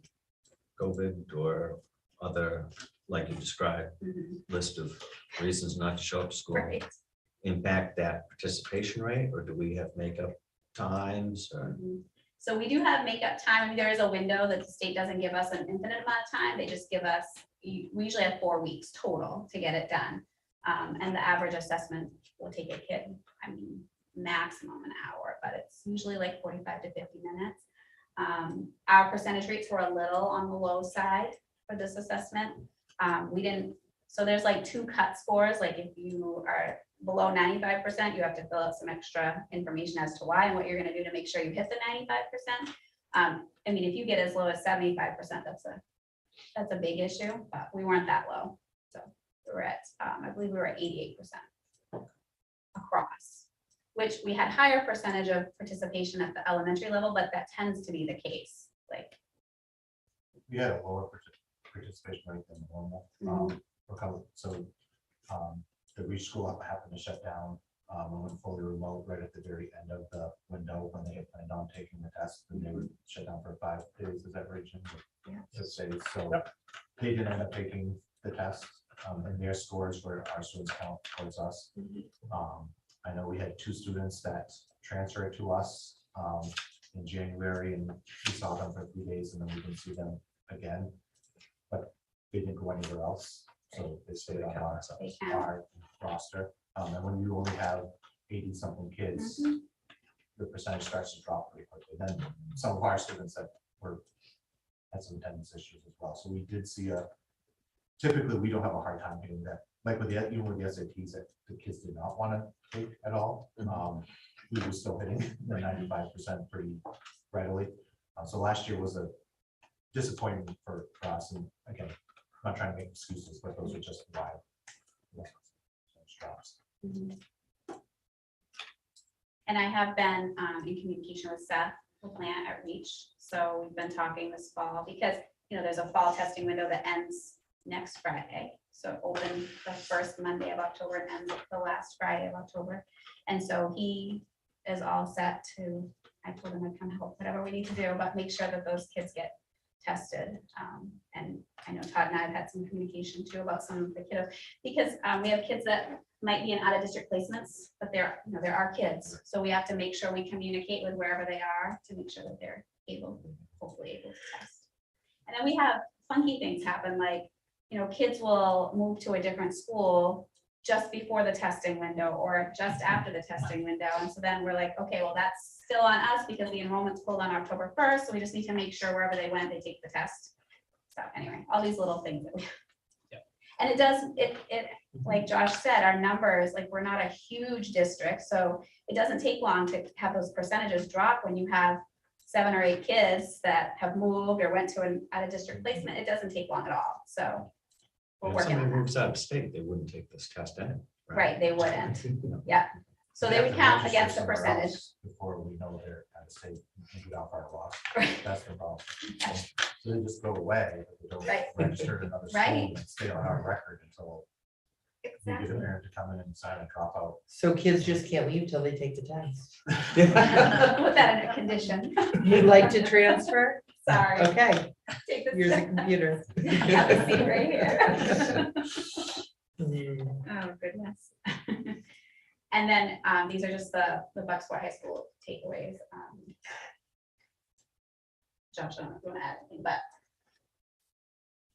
COVID or other, like you described, list of reasons not to show up to school Right. impact that participation rate, or do we have makeup times or? So we do have makeup time. I mean, there is a window that the state doesn't give us an infinite amount of time. They just give us, we usually have 4 weeks total to get it done. And the average assessment will take a kid, I mean, maximum an hour, but it's usually like 45 to 50 minutes. Our percentage rates were a little on the low side for this assessment. So there's like 2 cut scores. Like if you are below 95%, you have to fill out some extra information as to why and what you're going to do to make sure you hit the 95%. I mean, if you get as low as 75%, that's a big issue, but we weren't that low. So we were at, I believe we were at 88% across, which we had higher percentage of participation at the elementary level, but that tends to be the case. Like, We had a lower participation rate than normal. So the Reach School up happened to shut down and went fully remote right at the very end of the window when they had planned on taking the test, and they were shut down for 5 days. Is that right, Jim? Yeah. 6 days. So they didn't end up taking the test, and their scores were our students count towards us. I know we had 2 students that transferred to us in January, and we saw them for 3 days, and then we didn't see them again. But they didn't go anywhere else, so they stayed on our roster. And when you only have 80-something kids, the percentage starts to drop pretty quickly. Then some of our students that had some attendance issues as well. So we did see typically we don't have a hard time getting that. Like with even with the SATs that the kids did not want to take at all, we were still hitting the 95% pretty readily. So last year was a disappointment for us. And again, I'm not trying to make excuses, but those are just why. Drops. and I have been in communication with Seth LaPlante at Reach. So we've been talking this fall because, there's a fall testing window that ends next Friday. So open the first Monday of October and ends the last Friday of October. And so he is all set to, I told him I'd come help, whatever we need to do, but make sure that those kids get tested. And I know Todd and I have had some communication too about some of the kiddos, because we have kids that might be in out of district placements, but they're, you know, they're our kids. So we have to make sure we communicate with wherever they are to make sure that they're able, hopefully able to test. And then we have funky things happen, like, you know, kids will move to a different school just before the testing window or just after the testing window. And so then we're like, okay, well, that's still on us because the enrollment's pulled on October 1st. So we just need to make sure wherever they went, they take the test. So anyway, all these little things that we. Yeah. And it does, like Josh said, our numbers, like, we're not a huge district, so it doesn't take long to have those percentages drop when you have 7 or 8 kids that have moved or went to an out of district placement. It doesn't take long at all. So we're If working somebody on that. moves out of state, they wouldn't take this test anyway. Right, they wouldn't. You Yeah. So They they have would to count register against the somewhere percentage. else Before we know they're out of state, maybe out our law. Right. That's the problem. So they just go away, but they don't Right. register at another school Right. and stay on our record until we get a Exactly. parent to come in and sign a dropout. So kids just can't leave till they take the test. Put that in a condition. You'd like to transfer? Sorry. Okay, Take this. here's a computer. Have a seat right here. Mm. Oh, goodness. And then these are just the Bucksport High School takeaways. Josh, I don't know if you want to add anything, but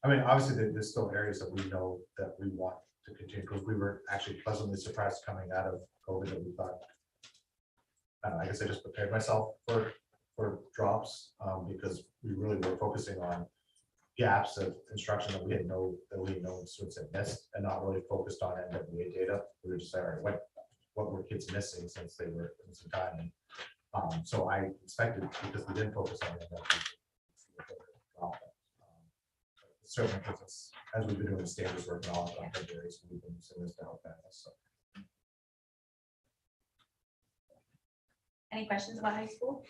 I mean, obviously, there's still areas that we know that we want to continue, because we were actually pleasantly surprised coming out of COVID that we thought. I guess I just prepared myself for drops, because we really were focusing on gaps of instruction that we had no students had missed, and not really focused on NWA data. We were just saying, all right, what were kids missing since they were in some time? And so I expected, because we didn't focus on it, that we would drop it. Certainly, because it's, as we've been doing standards work and all of that, areas, we've been using this to help that. So any questions about high school?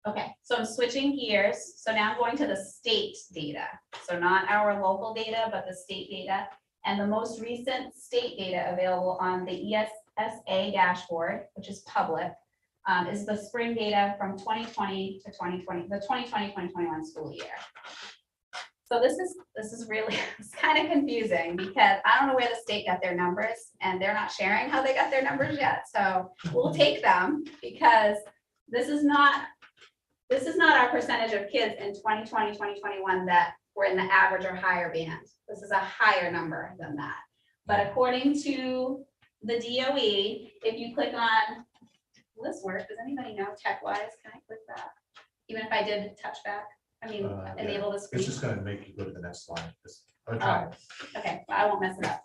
Okay, so I'm switching gears. So now I'm going to the state data. So not our local data, but the state data. And the most recent state data available on the ESSA dashboard, which is public, is the spring data from 2020 to 2020, the 2020-2021 school year. So this is really, it's kind of confusing because I don't know where the state got their numbers, and they're not sharing how they got their numbers yet. So we'll take them because this is not our percentage of kids in 2020, 2021 that were in the average or higher band. This is a higher number than that. But according to the DOE, if you click on, will this work? Does anybody know tech-wise? Can I click that? Even if I did touchback, I mean, yeah. enable the screen. it's just gonna make you go to the next slide. Oh, okay, well, I won't mess it up.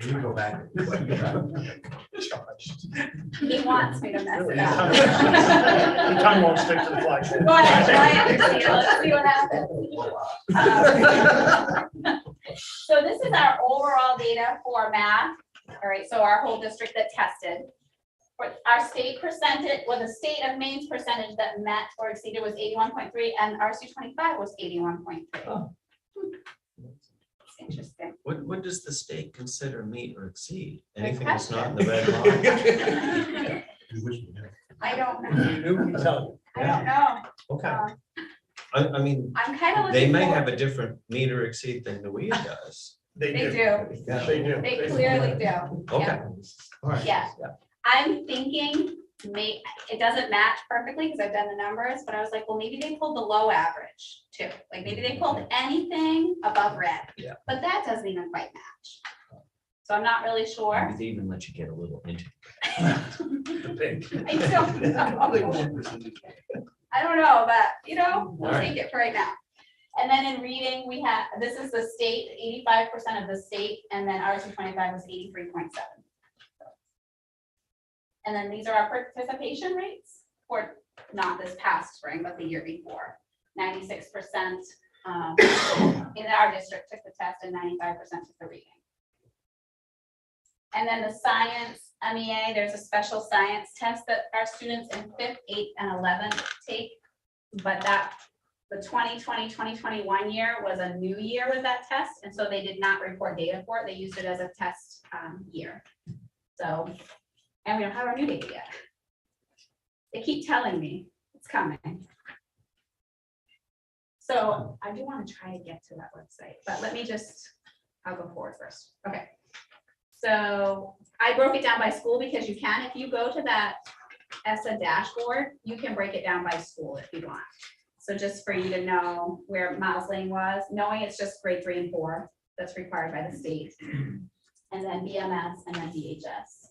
You can go back. He wants me to mess it The up. tongue won't stick to the flagpole. Go ahead, try it, and see. Let's see what happens. So this is our overall data for math. All right, so our whole district that tested. For our state percentage, well, the state of Maine's percentage that met or exceeded was 81.3, and RC 25 was 81.3. Oh. Interesting. What does the state consider meet or exceed? Good Anything that's not in the red line? You wish we did. I don't know. You knew, we tell you. I don't know. Okay, Um, I mean, I'm kind of they looking may forward- have a different meet or exceed than the weed does. They do. Yeah. They do. They clearly do. Okay. Yeah. All right. Yeah. I'm thinking it doesn't match perfectly because I've done the numbers, but I was like, well, maybe they pulled the low average too. Like maybe they pulled anything above red. Yeah. But that doesn't even quite match. So I'm not really sure. Maybe they even let you get a little into. The pink. I don't know. I don't know, but you know, we'll All right. take it for right now. And then in reading, we have, this is the state, 85% of the state, and then RC 25 was 83.7. And then these are our participation rates for not this past spring, but the year before. 96% in our district took the test and 95% took the reading. And then the science MEA, there's a special science test that our students in 5th, 8th, and 11th take, but The 2020-2021 year was a new year with that test, and so they did not report data for it. They used it as a test year. So, and we don't have our new data yet. They keep telling me it's coming. So I do want to try to get to that website, but let me just, I'll go forward first. Okay. So I broke it down by school because you can, if you go to that ESSA dashboard, you can break it down by school if you want. So just for you to know where Miles Lane was, knowing it's just grade 3 and 4, that's required by the state. And then BMS and then DHS.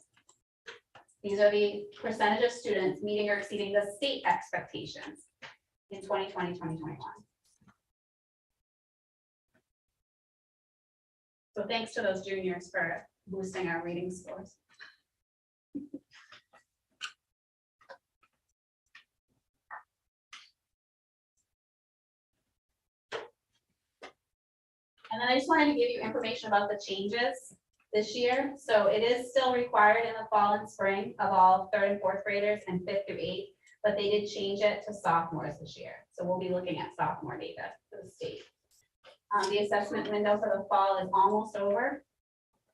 These are the percentage of students meeting or exceeding the state expectations in 2020, 2021. So thanks to those juniors for boosting our reading scores. And then I just wanted to give you information about the changes this year. So it is still required in the fall and spring of all 3rd and 4th graders and 5th through 8th, but they did change it to sophomores this year. So we'll be looking at sophomore data for the state. The assessment window for the fall is almost over.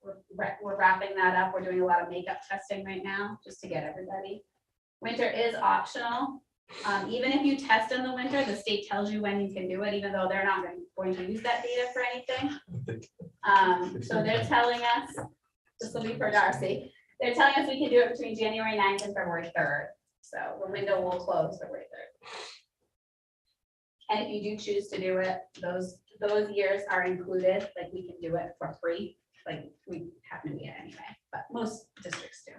We're wrapping that up. We're doing a lot of makeup testing right now just to get everybody. Winter is optional. Even if you test in the winter, the state tells you when you can do it, even though they're not going to use that data for anything. So they're telling us, this will be for Darcy, they're telling us we can do it between January 9th and February 3rd. So the window will close February 3rd. And if you do choose to do it, those years are included, like we can do it for free, like we happen to be it anyway, but most districts do.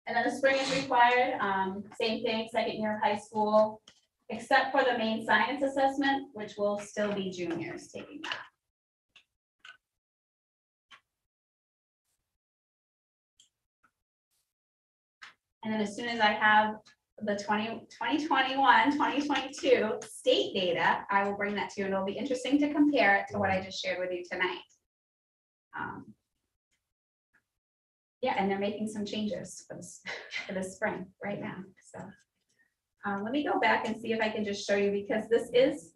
And then the spring is required, same thing, 2nd year of high school, except for the main science assessment, which will still be juniors taking that. And then as soon as I have the 2021, 2022 state data, I will bring that to you, and it'll be interesting to compare it to what I just shared with you tonight. Yeah, and they're making some changes for this spring right now. So let me go back and see if I can just show you, because this is.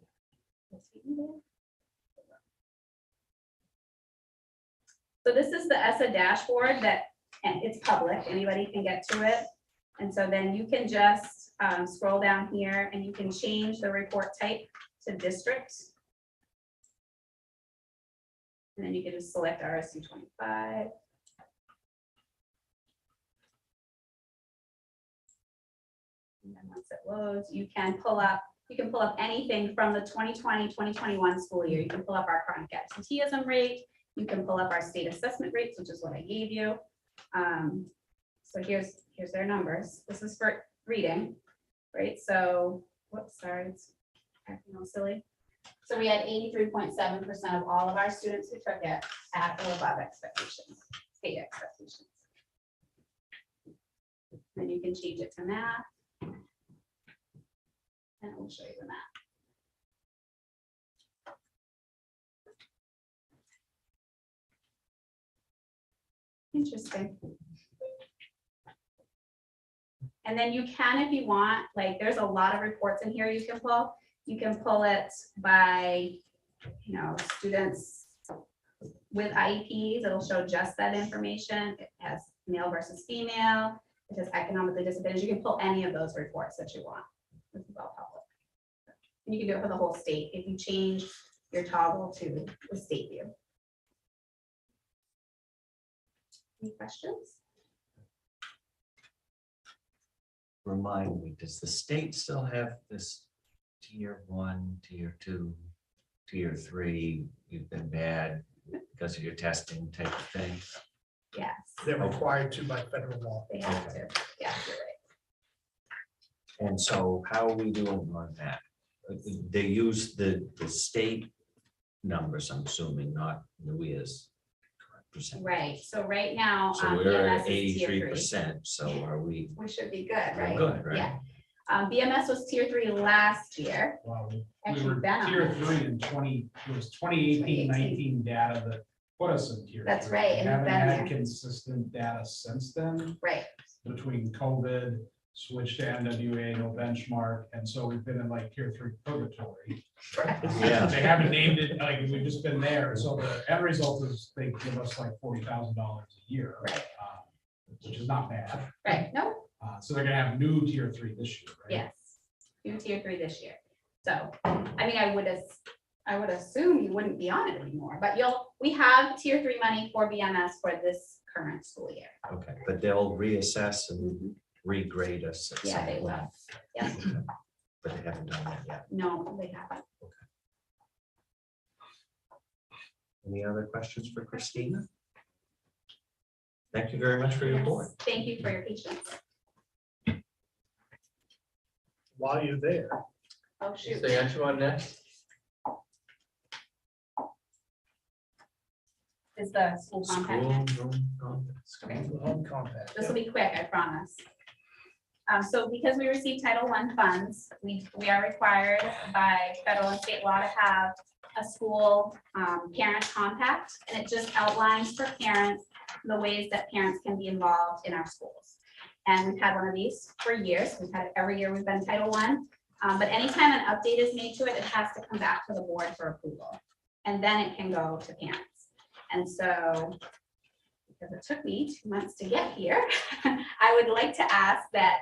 So this is the ESSA dashboard that, and it's public, anybody can get to it. And so then you can just scroll down here and you can change the report type to district. And then you can just select RSU 25. And then once it loads, you can pull up anything from the 2020, 2021 school year. You can pull up our chronic absenteeism rate. You can pull up our state assessment rates, which is what I gave you. So here's their numbers. This is for reading, right? So, whoops, sorry, it's acting all silly. So we had 83.7% of all of our students who took it at or above expectations, state expectations. Then you can change it to math. And we'll show you the math. Interesting. And then you can, if you want, like there's a lot of reports in here you can pull. You can pull it by, students with IEPs. It'll show just that information. It has male versus female. It has economically disadvantaged. You can pull any of those reports that you want. This is all public. And you can do it for the whole state if you change your toggle to the state view. Any questions? Remind me, does the state still have this tier 1, tier 2, tier 3, you've been bad because of your testing type of thing? Yes, They're required to by federal law. they have to. Yeah, you're right. And so how are we doing on that? They use the state numbers, I'm assuming, not NUIA's percent. Right, so right now. So we're at BMS is tier 83%, so are we? We should be good, We're right? good, right? Yeah. BMS was tier 3 last year. Wow, we Actually, were been on tier it. 3 in 20, it was 2018, 19 data that put us in tier 3. That's right, and We haven't it's been had there. consistent data since then, Right, between COVID, switched to NWA, no benchmark, and so we've been in like tier 3 purgatory. Yeah. They haven't named it, like, we've just been there, so the end result is they give us like $40,000 a year. Right. Which is not bad. Right, no, So they're gonna have new tier 3 this year, right? yes, new tier 3 this year. So, I mean, I would assume you wouldn't be on it anymore, but we have tier 3 money for BMS for this current school year. Okay, but they'll reassess and regrade us. at Yeah, some they point. will. Yes, But they haven't done that yet. no, they haven't. Any other questions for Christina? Thank you very much for your report. Thank you for your patience. While you're there, Oh, shoot. So you want next? Is the school compact. School zone compact. Okay. the home compact. This will be quick, I promise. So because we receive Title I funds, we are required by federal and state law to have a school parent compact, and it just outlines for parents the ways that parents can be involved in our schools. And we've had one of these for years. We've had it every year we've been Title I. But anytime an update is made to it, it has to come back to the board for approval. And then it can go to parents. And so, because it took me 2 months to get here, I would like to ask that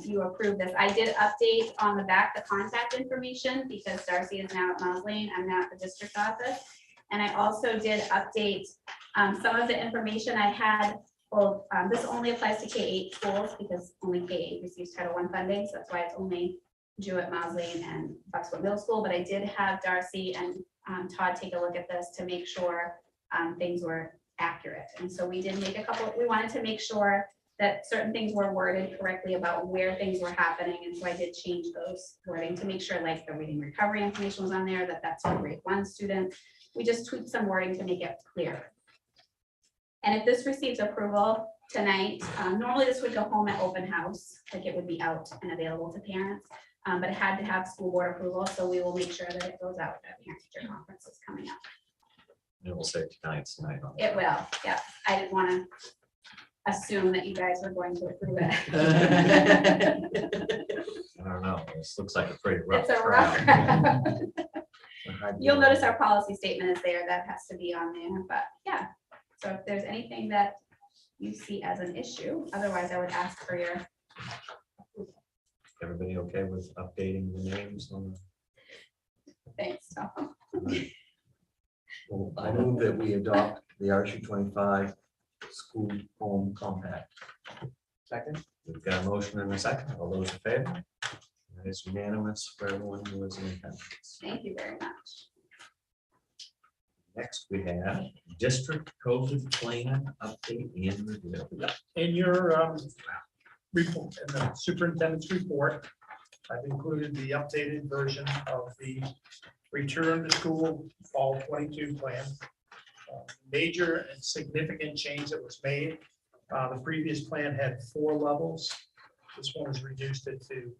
you approve this. I did update on the back the contact information because Darcy is now at Miles Lane. I'm now at the district office. And I also did update some of the information I had. Well, this only applies to K-8 schools because only K-8 receives Title I funding. So that's why it's only due at Miles Lane and Bucksville Middle School. But I did have Darcy and Todd take a look at this to make sure things were accurate. And so we did make we wanted to make sure that certain things were worded correctly about where things were happening. And so I did change those wording to make sure like the reading recovery information was on there, that's for grade 1 students. We just tweaked some wording to make it clearer. And if this receives approval tonight, normally this would go home at open house, like it would be out and available to parents. But it had to have school board approval, so we will make sure that it goes out at parent-teacher conferences coming up. It will say tonight. On It will, yeah. I didn't want to assume that you guys were going to approve it. I don't know. This looks like a pretty rough. It's a rough. crowd. You'll notice our policy statement is there. That has to be on there, but yeah. So if there's anything that you see as an issue, otherwise I would ask for your. Everybody okay with updating the names on Thanks, Tom. the? Well, I move that we adopt the RSU 25 school home compact. Second. We've got a motion and a second. All those in favor? That is unanimous for everyone who is in attendance. Thank you very much. Next, we have district COVID plan update and review. In your report, in the superintendent's report, I've included the updated version of the return to school fall 22 plan. Major and significant change that was made. The previous plan had 4 levels. This one has reduced it to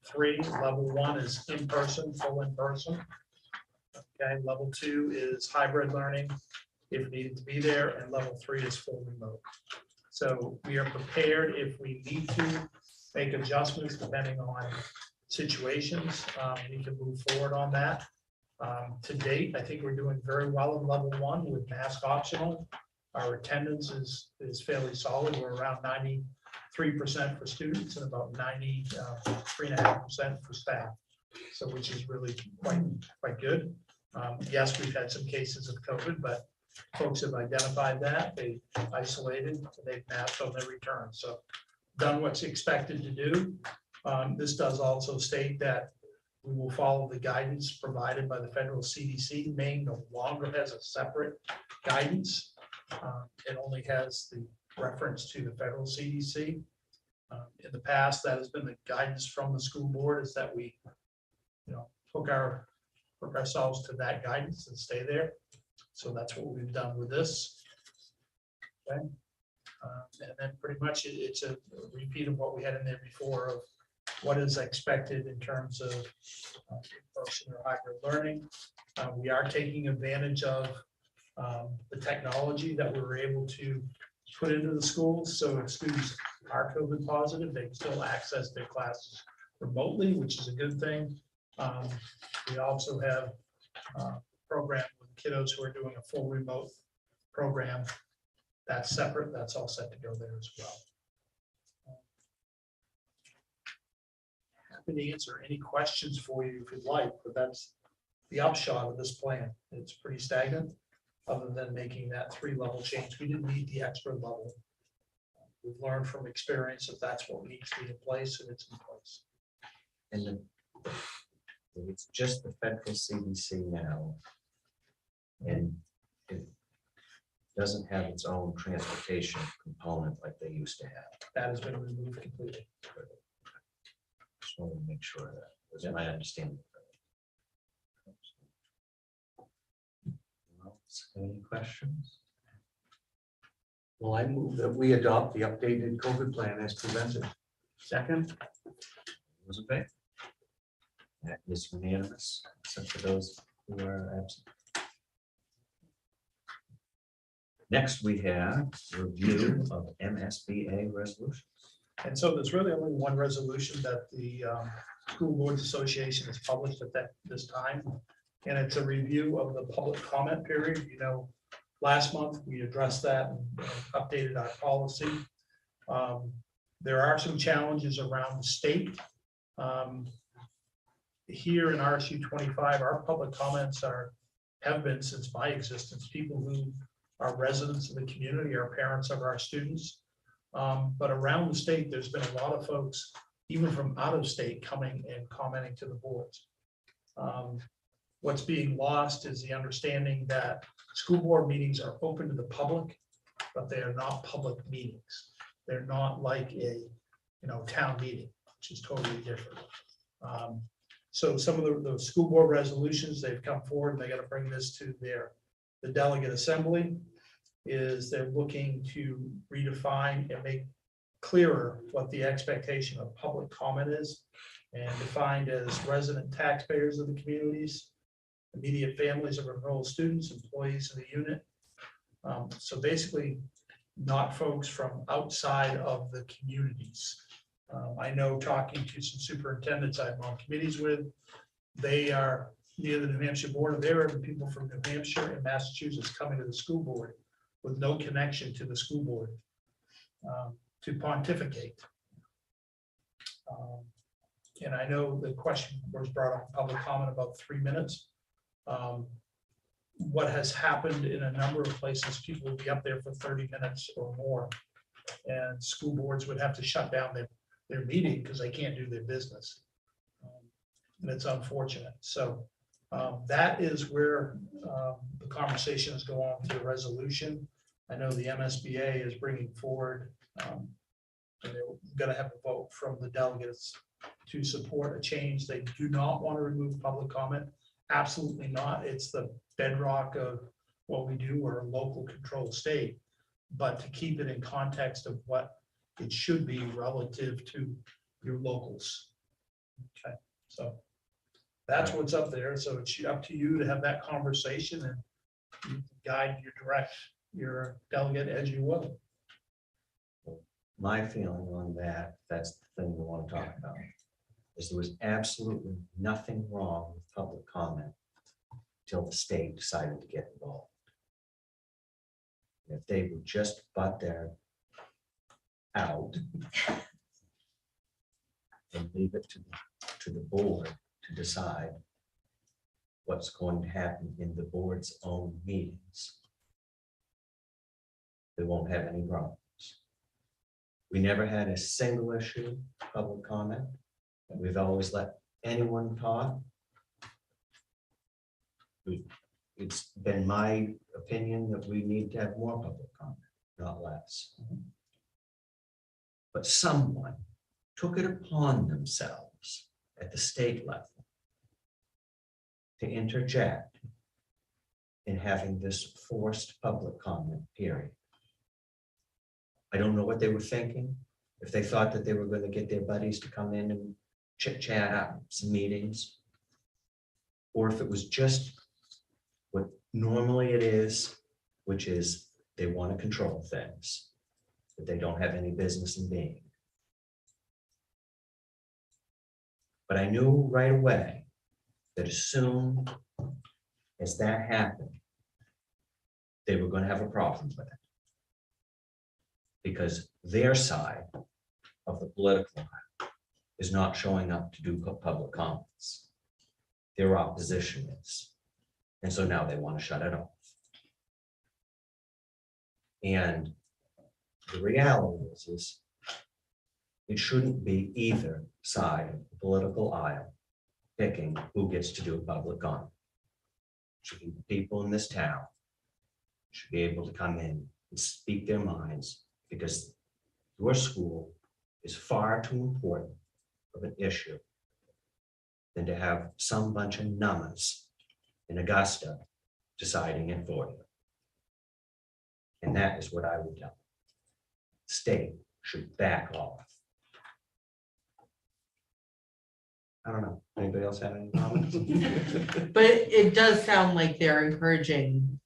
3. Level 1 is in person, full in person. Okay, level 2 is hybrid learning if needed to be there, and level 3 is full remote. So we are prepared if we need to make adjustments depending on situations. We can move forward on that. To date, I think we're doing very well in level 1 with mask optional. Our attendance is fairly solid. We're around 93% for students and about 93.5% for staff. So which is really quite good. Yes, we've had some cases of COVID, but folks have identified that, they isolated, they've masked on their return. So done what's expected to do. This does also state that we will follow the guidance provided by the federal CDC. Maine no longer has a separate guidance. It only has the reference to the federal CDC. In the past, that has been the guidance from the school board, is that we, hook ourselves to that guidance and stay there. So that's what we've done with this. Okay. And then pretty much it's a repeat of what we had in there before of what is expected in terms of in-person or hybrid learning. We are taking advantage of the technology that we were able to put into the schools, so if students are COVID positive, they can still access their classes remotely, which is a good thing. We also have a program with kiddos who are doing a full remote program. That's separate, that's all set to go there as well. Happy to answer any questions for you if you'd like, but that's the upshot of this plan. It's pretty stagnant, other than making that 3-level change. We didn't need the extra level. We've learned from experience that that's what needs to be in place, and it's in place. And it's just the federal CDC now. And it doesn't have its own transportation component like they used to have. That has been removed completely. Just want to make sure that was my understanding. Any questions? Well, I move that we adopt the updated COVID plan as presented. Second, Was it favor? That is unanimous, except for those who are absent. Next, we have review of MSBA resolutions. and so there's really only one resolution that the School Boards Association has published at this time. And it's a review of the public comment period. You know, last month we addressed that and updated our policy. There are some challenges around the state. Here in RSU 25, our public comments have been since my existence, people who are residents of the community, are parents of our students. But around the state, there's been a lot of folks, even from out of state, coming and commenting to the boards. What's being lost is the understanding that school board meetings are open to the public, but they are not public meetings. They're not like a, town meeting, which is totally different. So some of the school board resolutions, they've come forward, and they got to bring this to the delegate assembly, is they're looking to redefine and make clearer what the expectation of public comment is, and defined as resident taxpayers of the communities, immediate families of enrolled students, employees of the unit. So basically, not folks from outside of the communities. I know, talking to some superintendents I'm on committees with, they are near the New Hampshire border. There are people from New Hampshire and Massachusetts coming to the school board with no connection to the school board to pontificate. And I know the question was brought up in public comment about 3 minutes. What has happened in a number of places, people would be up there for 30 minutes or more, and school boards would have to shut down their meeting because they can't do their business. And it's unfortunate. So that is where the conversation is going on to a resolution. I know the MSBA is bringing forward, and they're going to have a vote from the delegates to support a change. They do not want to remove public comment. Absolutely not. It's the bedrock of what we do. We're a local controlled state, but to keep it in context of what it should be relative to your locals. Okay, so that's what's up there. So it's up to you to have that conversation and you guide, you direct your delegate as you will. My feeling on that, that's the thing we want to talk about, is there was absolutely nothing wrong with public comment till the state decided to get involved. If they would just butt their out and leave it to the board to decide what's going to happen in the board's own meetings, they won't have any problems. We never had a single issue, public comment. We've always let anyone talk. It's been my opinion that we need to have more public comment, not less. But someone took it upon themselves at the state level to interject in having this forced public comment period. I don't know what they were thinking. If they thought that they were going to get their buddies to come in and chit chat out some meetings, or if it was just what normally it is, which is they want to control things. that they don't have any business in being. But I knew right away that as soon as that happened, they were going to have a problem with it. Because their side of the political aisle is not showing up to do public comments. Their opposition is. And so now they want to shut it off. And the reality is it shouldn't be either side of the political aisle picking who gets to do public comment. It should be the people in this town should be able to come in and speak their minds, because your school is far too important of an issue than to have some bunch of numbers in Augusta deciding it for you. And that is what I would tell. State should back off. I don't know. Anybody else have any comments? But it does sound like they're encouraging,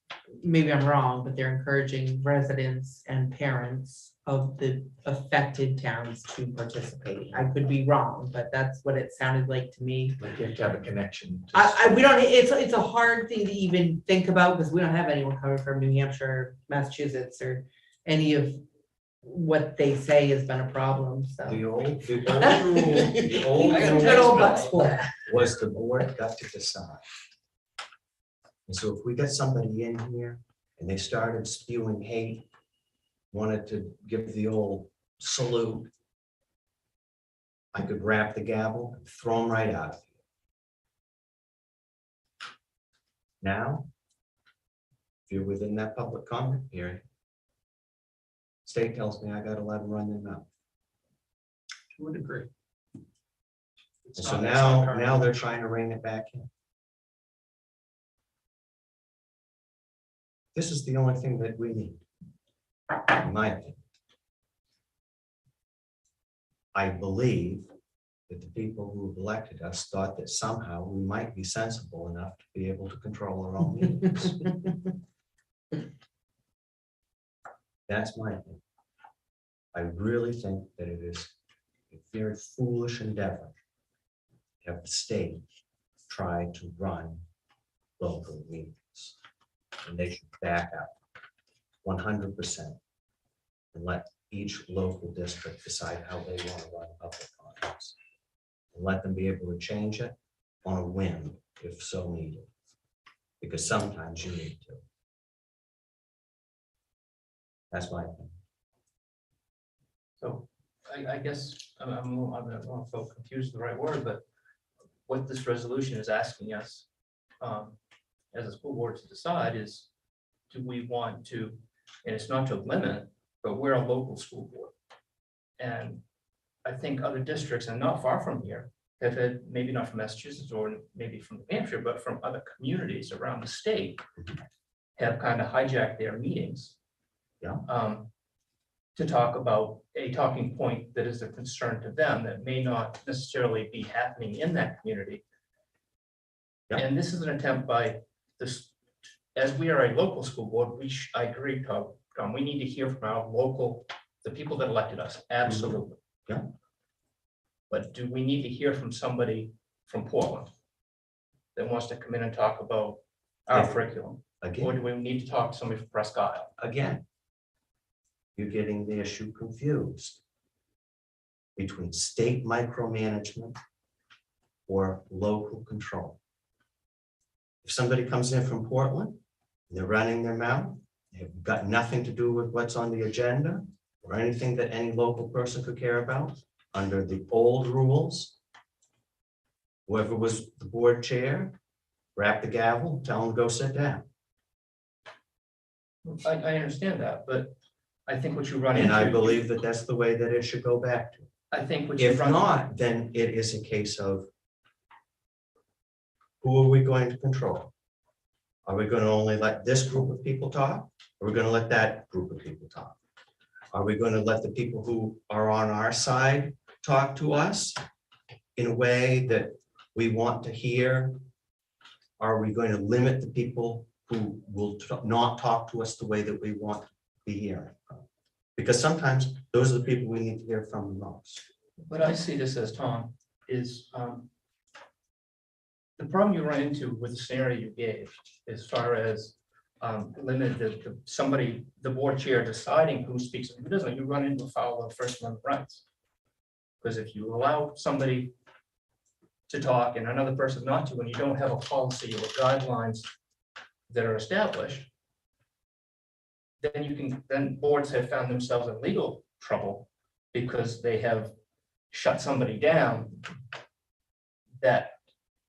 maybe I'm wrong, but they're encouraging residents and parents of the affected towns to participate. I could be wrong, but that's what it sounded like to me. Like you have to have a connection. We don't, it's a hard thing to even think about because we don't have anyone coming from New Hampshire, Massachusetts, or any of what they say has been a problem, so. The old rule Good old Bucksport. was the board got to decide. And so if we got somebody in here and they started spewing hate, wanted to give the old salute, I could wrap the gavel and throw them right out of here. Now, if you're within that public comment period, state tells me I gotta let them run their mouth. Would agree. And so now they're trying to rein it back in. This is the only thing that we need, in my opinion. I believe that the people who have elected us thought that somehow we might be sensible enough to be able to control our own meetings. That's my opinion. I really think that it is a very foolish endeavor to have the state try to run local meetings. And they should back up 100% and let each local district decide how they want to run public comments. And let them be able to change it on a whim if so needed. Because sometimes you need to. That's my opinion. So I guess I'm a little- I don't know if confused is the right word, but what this resolution is asking us as a school board to decide is, do we want to, and it's not to limit, but we're a local school board. And I think other districts, and not far from here, have had, maybe not from Massachusetts or maybe from New Hampshire, but from other communities around the state, have kind of hijacked their meetings. Yeah. To talk about a talking point that is a concern to them that may not necessarily be happening in that community. Yeah. And this is an attempt by this, as we are a local school board, I agree, Tom, we need to hear from our local, the people that elected us, absolutely. Yeah. But do we need to hear from somebody from Portland that wants to come in and talk about our Yeah. curriculum? Or Again, do we need to talk to somebody from Presque Isle? again, you're getting the issue confused between state micromanagement or local control. If somebody comes in from Portland, and they're running their mouth, they've got nothing to do with what's on the agenda or anything that any local person could care about, under the old rules, whoever was the board chair, wrap the gavel, tell them to go sit down. I understand that, but I think what you run into. And I believe that that's the way that it should go back to. I think what you If run. not, then it is a case of who are we going to control? Are we going to only let this group of people talk? Are we going to let that group of people talk? Are we going to let the people who are on our side talk to us in a way that we want to hear? Are we going to limit the people who will not talk to us the way that we want to be hearing? Because sometimes those are the people we need to hear from the most. What I see this as, Tom, is the problem you run into with the scenario you gave, as far as limited to somebody, the board chair deciding who speaks and who doesn't, you run into a foul of First Amendment rights. Because if you allow somebody to talk and another person not to, and you don't have a policy or guidelines that are established, then boards have found themselves in legal trouble because they have shut somebody down that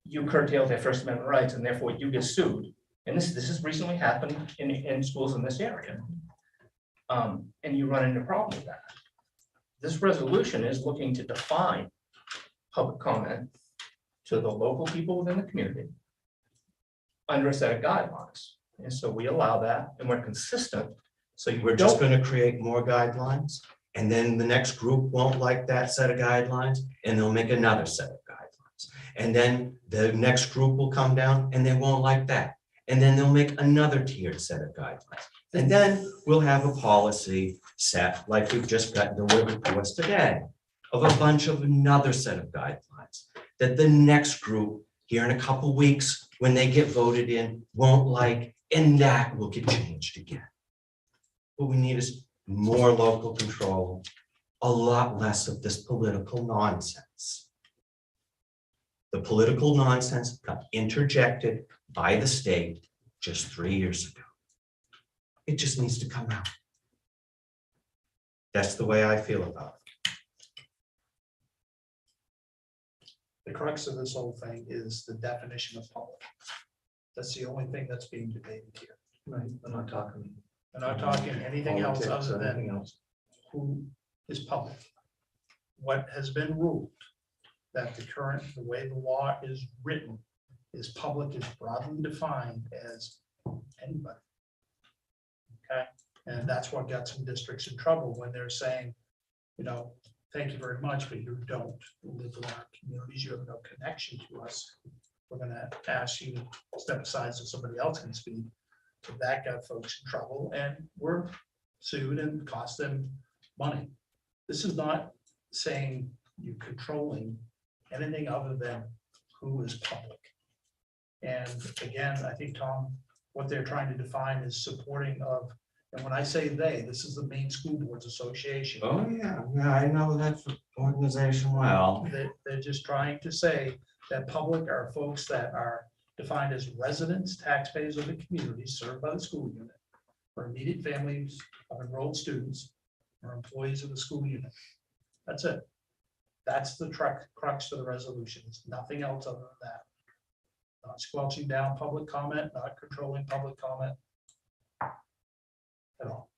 you curtail their First Amendment rights, and therefore you get sued. And this has recently happened in schools in this area. And you run into a problem with that. This resolution is looking to define public comment to the local people within the community under a set of guidelines. And so we allow that, and we're consistent. So We're just gonna create more guidelines, and then the next group won't like that set of guidelines, and they'll make another set of guidelines. And then the next group will come down and they won't like that. And then they'll make another tiered set of guidelines. And then we'll have a policy set, like we've just got delivered to us today, of a bunch of another set of guidelines that the next group here in a couple weeks, when they get voted in, won't like, and that will get changed again. What we need is more local control, a lot less of this political nonsense. The political nonsense got interjected by the state just 3 years ago. It just needs to come out. That's the way I feel about it. The crux of this whole thing is the definition of public. That's the only thing that's being debated here. Right, I'm not talking. We're not talking anything else politics other or anything than else. who is public. What has been ruled, that the way the law is written, is public is broadly defined as anybody. Okay, and that's what got some districts in trouble when they're saying, thank you very much, but you don't live in our communities, you have no connection to us. We're gonna ask you to step aside so somebody else can speak. So that got folks in trouble and were sued and cost them money. This is not saying you controlling anything other than who is public. And again, I think, Tom, what they're trying to define is supporting of, and when I say they, this is the Maine School Boards Association. Oh, yeah, I know that organization well. They're just trying to say that public are folks that are defined as residents, taxpayers of the community served by the school unit, or immediate families of enrolled students, or employees of the school unit. That's it. That's the crux of the resolution. It's nothing else other than that. Not squelching down public comment, not controlling public comment at all.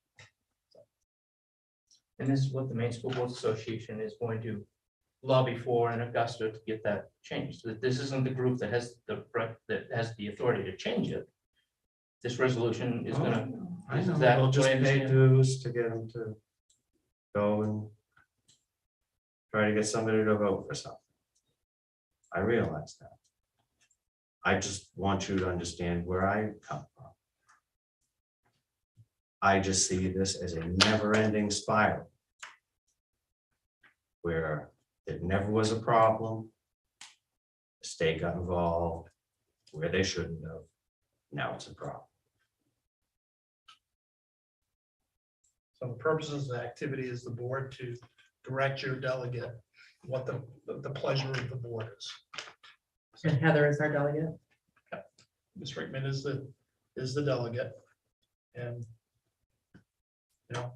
And this is what the Maine School Boards Association is going to lobby for in Augusta to get that changed. That this isn't the group that has the authority to change it. This resolution is gonna. I is know, that we'll just what I pay understand? dues to get them to go and try to get somebody to vote for something. I realize that. I just want you to understand where I come from. I just see this as a never-ending spiral where it never was a problem. The state got involved where they shouldn't have. Now it's a problem. So the purposes of the activity is the board to direct your delegate what the pleasure of the board is. And Heather is our delegate. Ms. Rickman is the delegate. And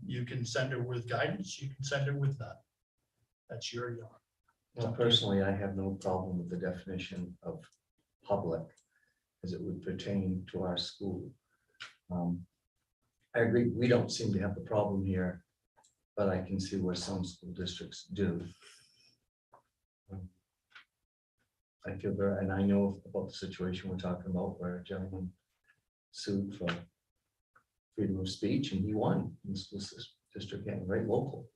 you can send her with guidance, you can send her with none. That's your yard. Well, personally, I have no problem with the definition of public as it would pertain to our school. I agree, we don't seem to have the problem here, but I can see where some school districts do. I feel very, and I know about the situation we're talking about where a gentleman sued for freedom of speech and he won. And the school district getting very local,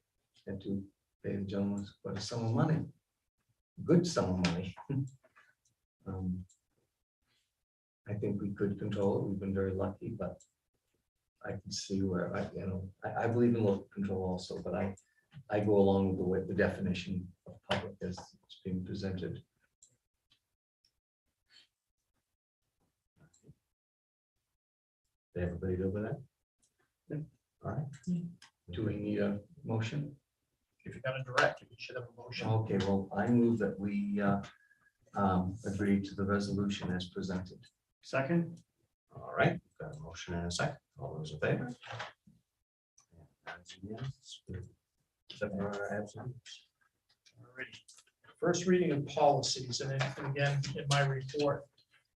had to pay the gentleman quite a sum of money, good sum of money. I think we could control it. We've been very lucky, but I can see where, I believe in local control also, but I go along with the way, the definition of public as it's being presented. Everybody good with that? Yeah. All right. Do we need a motion? If you're gonna direct, you should have a motion. Okay, well, I move that we agree to the resolution as presented. Second, All right, got a motion and a second. All those in favor? That's unanimous. Except for our absence. alrighty. First reading of policies, and again, in my report,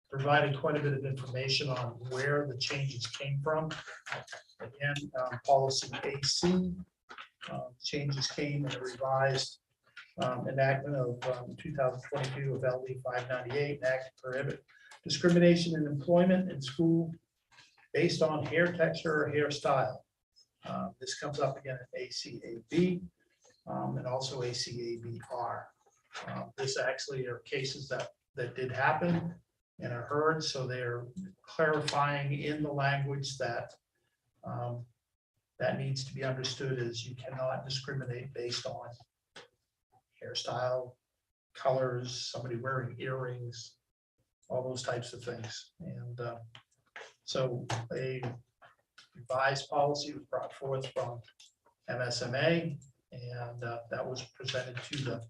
provided quite a bit of information on where the changes came from. Again, policy AC, changes came in a revised enactment of 2022 of LD 598, act to prohibit discrimination in employment in school based on hair texture or hairstyle. This comes up again in ACAB and also ACABR. This actually are cases that did happen and are heard, so they're clarifying in the language that that needs to be understood as you cannot discriminate based on hairstyle, colors, somebody wearing earrings, all those types of things. And so a revised policy was brought forth from MSMA, and that was presented to the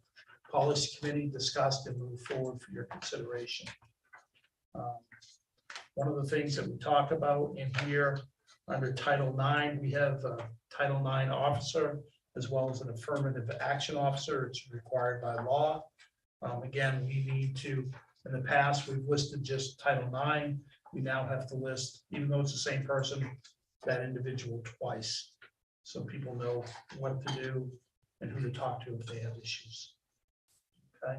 policy committee, discussed and moved forward for your consideration. One of the things that we talk about in here under Title IX, we have a Title IX officer as well as an affirmative action officer. It's required by law. Again, we need to, in the past, we've listed just Title IX. We now have to list, even though it's the same person, that individual twice. So people know what to do and who to talk to if they have issues. Okay.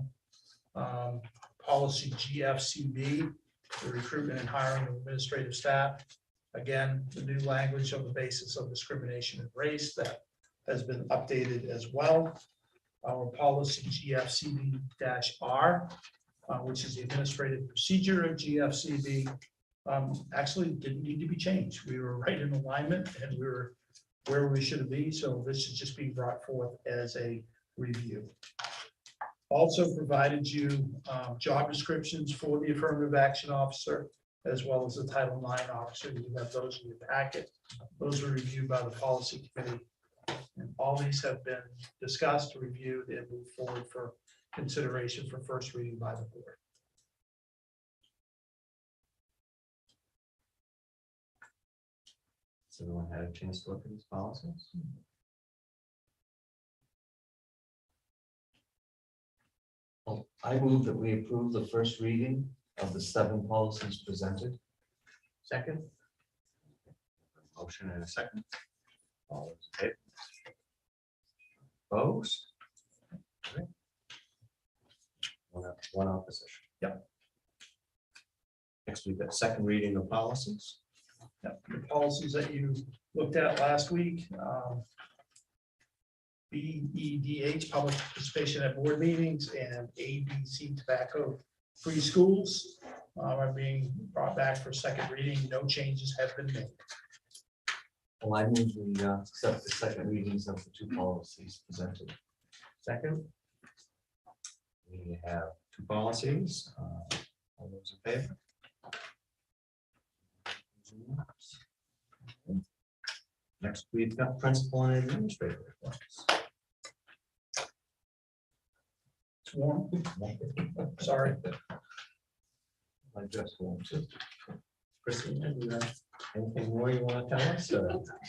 Policy GFCB, the recruitment and hiring of administrative staff. Again, the new language on the basis of discrimination and race that has been updated as well. Our policy GFCB-R, which is the administrative procedure of GFCB, actually didn't need to be changed. We were right in alignment and we were where we should be. So this is just being brought forth as a review. Also provided you job descriptions for the affirmative action officer, as well as the Title IX officer. You have those in your packet. Those were reviewed by the policy committee. And all these have been discussed, reviewed, and moved forward for consideration for first reading by the board. Has everyone had a chance to look at these policies? I move that we approve the first reading of the 7 policies presented. Second? Motion and a second. All those in favor? Opposed? Okay. One opposition. Yep. Next, we've got second reading of policies. The policies that you looked at last week. BEDH, public participation at board meetings, and ABC, tobacco-free schools are being brought back for second reading. No changes have been made. Well, I move we accept the second readings of the 2 policies presented. Second. We have 2 policies. All those in favor? Next, we've got principal and administrative reports. It's warm. Sorry. I just want to. Christina, do you have anything more you want to tell us?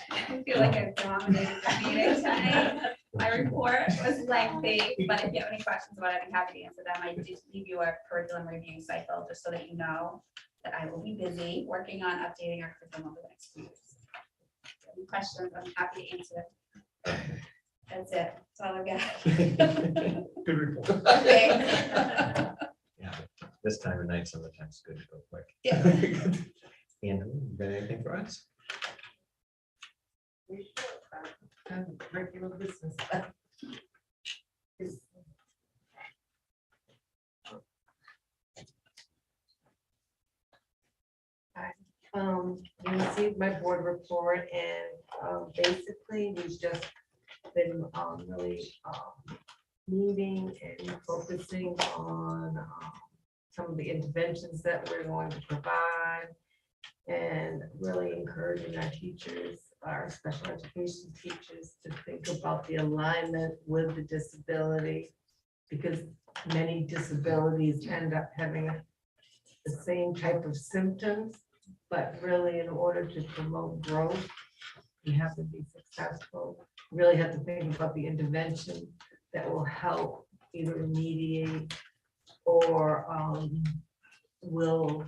I feel like I've dominated the meeting tonight. My report was lengthy, but if you have any questions about it, I'd be happy to answer them. I did leave you a curriculum review cycle, just so that you know that I will be busy working on updating our curriculum over the next few weeks. Any questions, I'm happy to answer them. That's it. That's all I've got. Good report. Thanks. Yeah, this time of night, sometimes it's good to go quick. Yeah. Andrew, you got anything for us? Regular business. We received my board report, and basically, we've just been really meeting and focusing on some of the interventions that we're going to provide, and really encouraging our teachers, our special education teachers, to think about the alignment with the disability, because many disabilities end up having the same type of symptoms, but really in order to promote growth, you have to be successful. You really have to think about the intervention that will help either remediate or will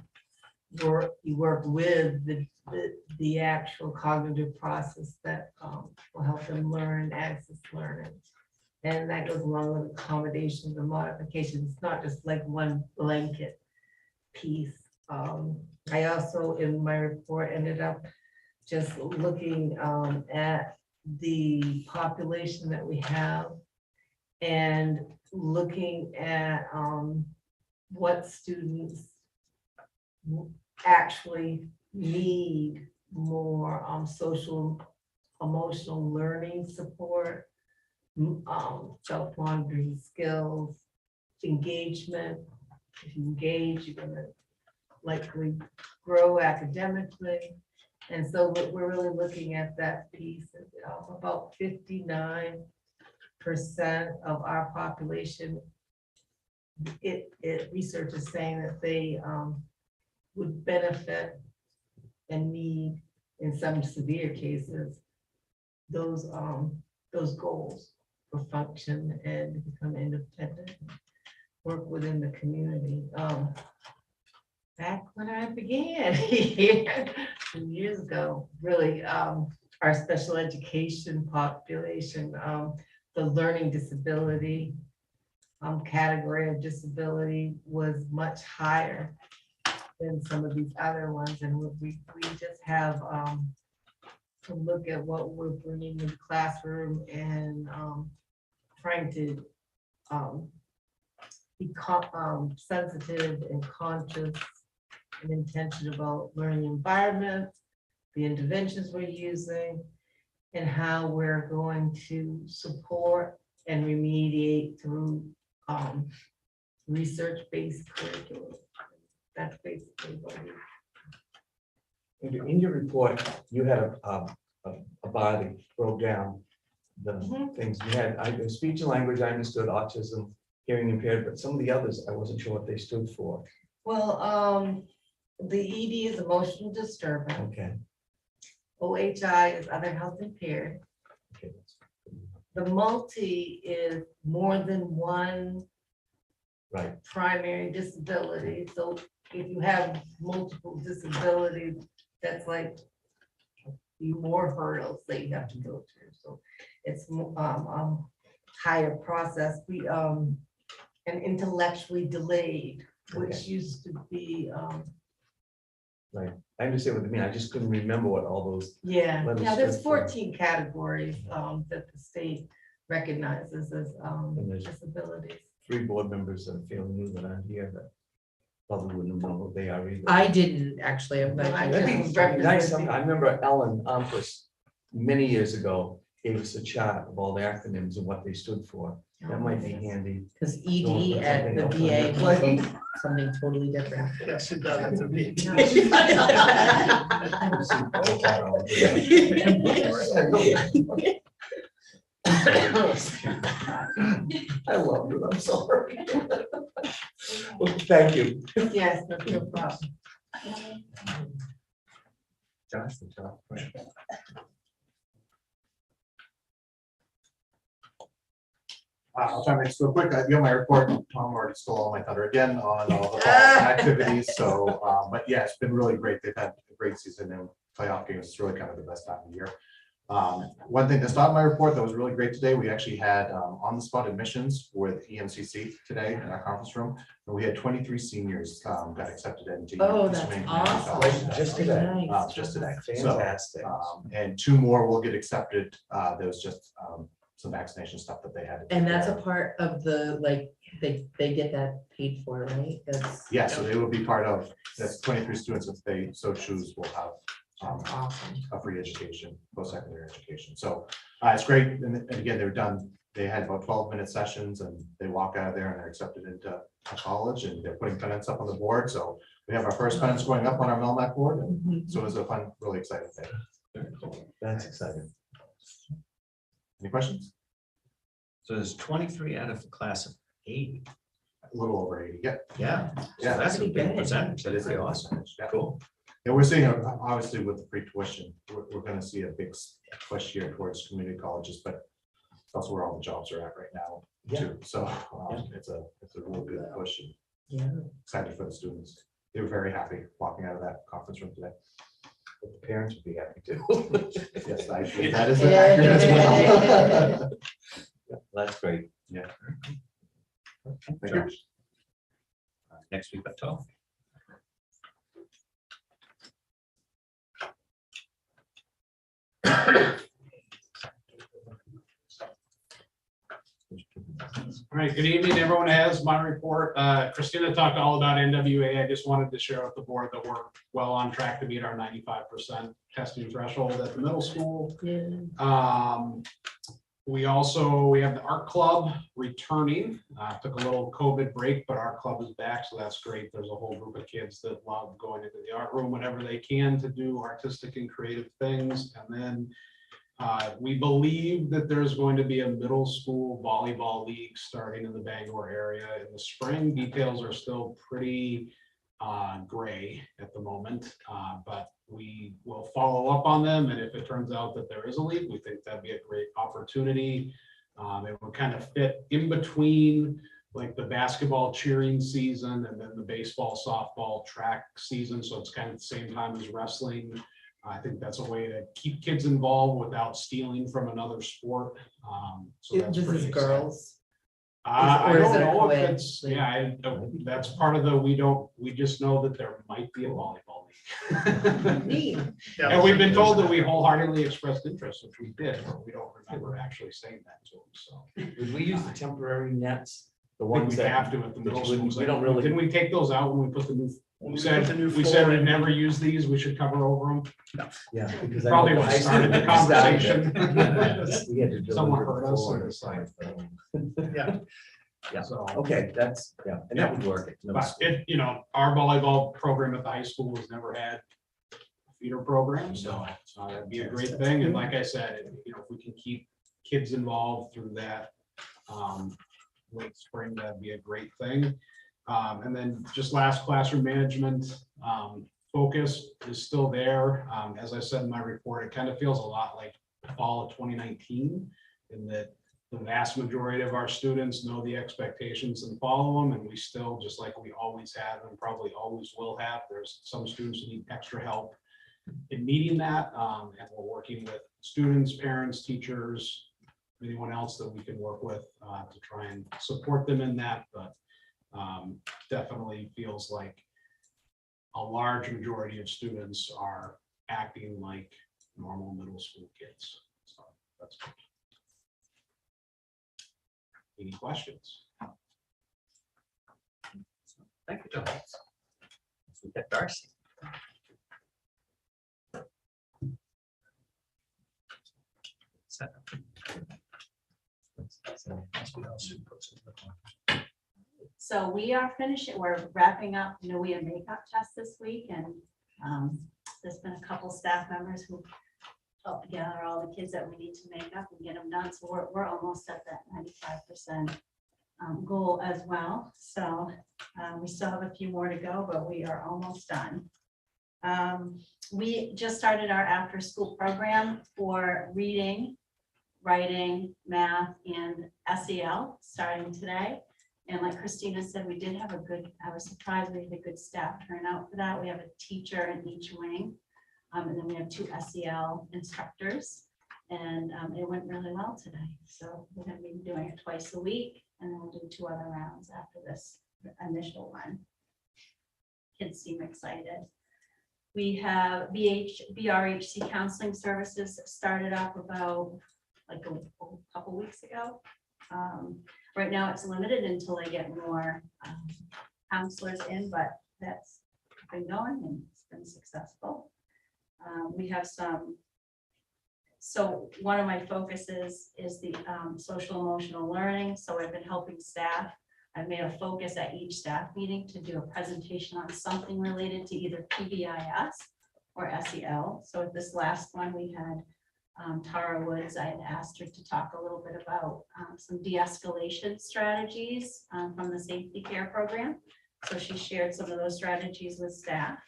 work with the actual cognitive process that will help them learn, access learning. And that goes along with accommodations and modifications. It's not just like one blanket piece. I also, in my report, ended up just looking at the population that we have and looking at what students actually need more social emotional learning support, self-monitoring skills, engagement. If you engage, you're gonna likely grow academically. And so we're really looking at that piece. About 59% of our population, research is saying that they would benefit and need, in some severe cases, those goals for function and become independent, work within the community. Back when I began here 2 years ago, really, our special education population, the learning disability category of disability was much higher than some of these other ones. And we just have to look at what we're bringing in the classroom and trying to be sensitive and conscious and intentional about learning environment, the interventions we're using, and how we're going to support and remediate through research-based curriculum. That's basically what we. In your report, you had a bar that broke down the things you had. Speech and language, I understood, autism, hearing impaired, but some of the others, I wasn't sure what they stood for. Well, the ED is emotional disturbance. Okay. OHI is other health impaired. Okay. The multi is more than one Right. primary disability. So if you have multiple disabilities, that's like a few more hurdles that you have to go through. So it's higher process. We and intellectually delayed, which used to be Right. I understand what you mean. I just couldn't remember what all those. yeah, letters there's stood for. 14 categories that the state recognizes as there's- disabilities. 3 board members that feel new that aren't here that probably wouldn't know what they are either. I didn't actually, but I That'd be just nice. represented. I remember Ellen Armquist many years ago gave us a chart of all the acronyms and what they stood for. That might be handy. Because Don't ED put at something the else on VA your was plate. something totally different. Yes, it does. It's a big- I love you. I'm sorry. Well, thank you. Yes, that's no problem. Josh, the top. I'll try to make this real quick. You have my report. Tom already stole all my thunder again on all the activities. So, but yeah, it's been really great. They've had a great season and playoff games. It's really kind of the best time of the year. One thing that's not in my report that was really great today, we actually had on-the-spot admissions with EMCC today in our conference room. And we had 23 seniors got accepted into. Oh, that's Eastern Maine awesome. College today. Just today. Nice. Just today. Fantastic. And 2 more will get accepted. There was just some vaccination stuff that they had. to And take that's care a of. part of the, like, they get that paid for, right? That's. Yeah, so they will be part of, that's 23 students, if they so choose, will have Awesome. a free education, post-secondary education. So it's great. And again, they had about 12-minute sessions and they walk out of there and they're accepted into a college and they're putting pennants up on the board. So we have our first pennants going up on our Melmac board. And so it was a fun, really exciting thing. That's exciting. Any questions? So there's 23 out of the class of 80. A little over 80. Yeah. Yeah, Yeah. that's a Pretty big good. percentage. That is awesome. Yeah. Cool. And we're seeing, obviously with the free tuition, we're gonna see a big push here towards community colleges, but that's where all the jobs are at right now too. So it's a real good push and Yeah. excited for the students. They were very happy walking out of that conference room today. But the parents would be happy too. Yes, I think that is accurate as well. That's great. Yeah. Thank you. Next week, Tom. All right, good evening. Everyone has my report. Christina talked all about NWA. I just wanted to share with the board that we're well on track to meet our 95% testing threshold at the middle school. We have the art club returning. Took a little COVID break, but our club is back, so that's great. There's a whole group of kids that love going into the art room whenever they can to do artistic and creative things. And then we believe that there's going to be a middle school volleyball league starting in the Bangor area in the spring. Details are still pretty gray at the moment, but we will follow up on them. And if it turns out that there is a league, we think that'd be a great opportunity. It will kind of fit in between like the basketball cheering season and then the baseball, softball, track season. So it's kind of the same time as wrestling. I think that's a way to keep kids involved without stealing from another sport. So that's This pretty is exciting. girls. I or is don't it a know if co-ed it's, league? yeah, that's part of the, we just know that there might be a volleyball league. Neat. Yeah, And we've been told that we wholeheartedly expressed interest, which we did, but we don't remember actually saying that to them, so. Would we use the temporary nets? The I think ones we that, have to at the middle school. we don't really- Didn't we take those out when we put the new, When we we said, put the new we said floor we'd in. never use these, we should cover over them? yeah. because I Probably know what high started the school started it. conversation. We had to Someone deliver heard us before and to sign them. Yeah. Yeah. So, Okay, that's, yeah, and that would work. at middle but school. it, our volleyball program at the high school has never had a feeder program, so that'd be a great thing. And like I said, if we can keep kids involved through that late spring, that'd be a great thing. And then just last, classroom management focus is still there. As I said in my report, it kind of feels a lot like fall of 2019 in that the vast majority of our students know the expectations and follow them, and we still, just like we always have and probably always will have, there's some students who need extra help in meeting that, and we're working with students, parents, teachers, anyone else that we can work with to try and support them in that, but definitely feels like a large majority of students are acting like normal middle school kids. So that's good. Any questions? Thank you, Tom. We got Darcy. So we are finishing, we're wrapping up Noe and makeup test this week, and there's been a couple staff members who helped gather all the kids that we need to make up and get them done. So we're almost at that 95% goal as well. So we still have a few more to go, but we are almost done. We just started our after-school program for reading, writing, math, and SEL starting today. And like Christina said, we did have I was surprised we had a good staff turnout for that. We have a teacher in each wing. And then we have 2 SEL instructors, and it went really well today. So we're going to be doing it twice a week, and then we'll do 2 other rounds after this initial one. Kids seem excited. We have BRHC counseling services started up about like a couple weeks ago. Right now it's limited until they get more counselors in, but that's been going and it's been successful. We have some. So one of my focuses is the social emotional learning. So I've been helping staff. I've made a focus at each staff meeting to do a presentation on something related to either PBIS or SEL. So at this last one, we had Tara Woods. I had asked her to talk a little bit about some de-escalation strategies from the safety care program. So she shared some of those strategies with staff.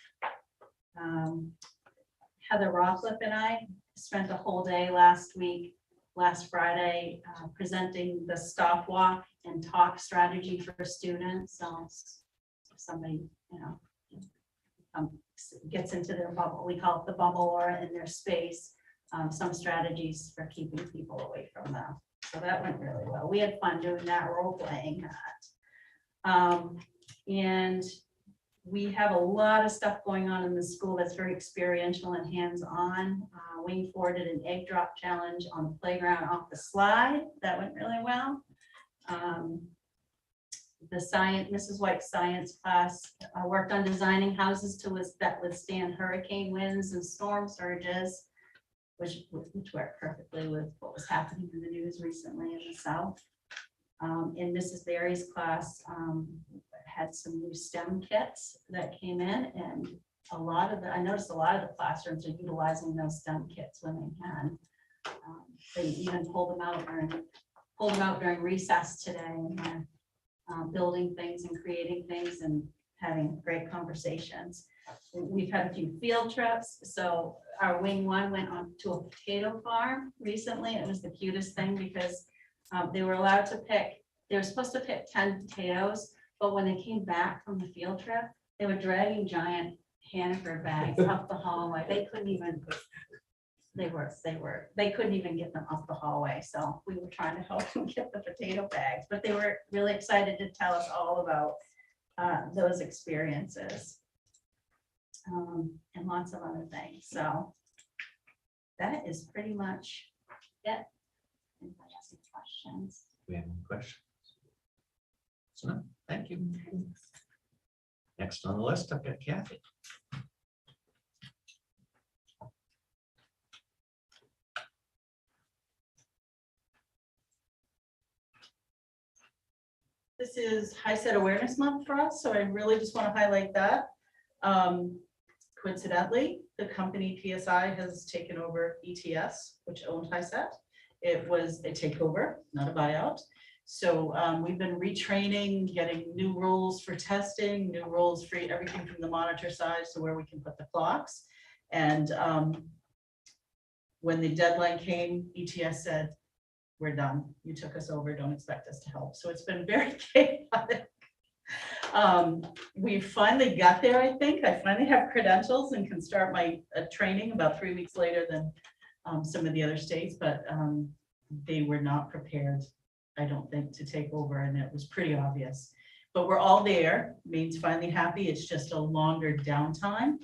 Heather Rockliff and I spent a whole day last Friday, presenting the stop, walk, and talk strategy for students. So if somebody, gets into their bubble, we call it the bubble, or in their space, some strategies for keeping people away from them. So that went really well. We had fun doing that, role playing that. And we have a lot of stuff going on in the school that's very experiential and hands-on. Wayne Ford did an egg drop challenge on the playground off the slide. That went really well. Mrs. White's science class worked on designing houses that withstand hurricane winds and storm surges, which worked perfectly with what was happening in the news recently in the South. In Mrs. Berry's class, had some new STEM kits that came in, and I noticed a lot of the classrooms are utilizing those STEM kits when they can. They even pulled them out during recess today, and they're building things and creating things and having great conversations. We've had a few field trips. So our wing one went on to a potato farm recently. It was the cutest thing because they were allowed to pick, they were supposed to pick 10 potatoes, but when they came back from the field trip, they were dragging giant Hannaford bags up the hallway. They couldn't even, they couldn't even get them up the hallway. So we were trying to help them get the potato bags, but they were really excited to tell us all about those experiences. And lots of other things. So that is pretty much it. Anybody has any questions? We have any questions? So, no, thank you. Next on the list, I've got Kathy. This is HISET Awareness Month for us, so I really just want to highlight that. Coincidentally, the company PSI has taken over ETS, which owned HISET. It was a takeover, not a buyout. So we've been retraining, getting new rules for testing, new rules for everything from the monitor side to where we can put the clocks. And when the deadline came, ETS said, "We're done. You took us over. Don't expect us to help." So it's been very chaotic. We finally got there, I think. I finally have credentials and can start my training about 3 weeks later than some of the other states, but they were not prepared, I don't think, to take over, and it was pretty obvious. But we're all there. Maine's finally happy. It's just a longer downtime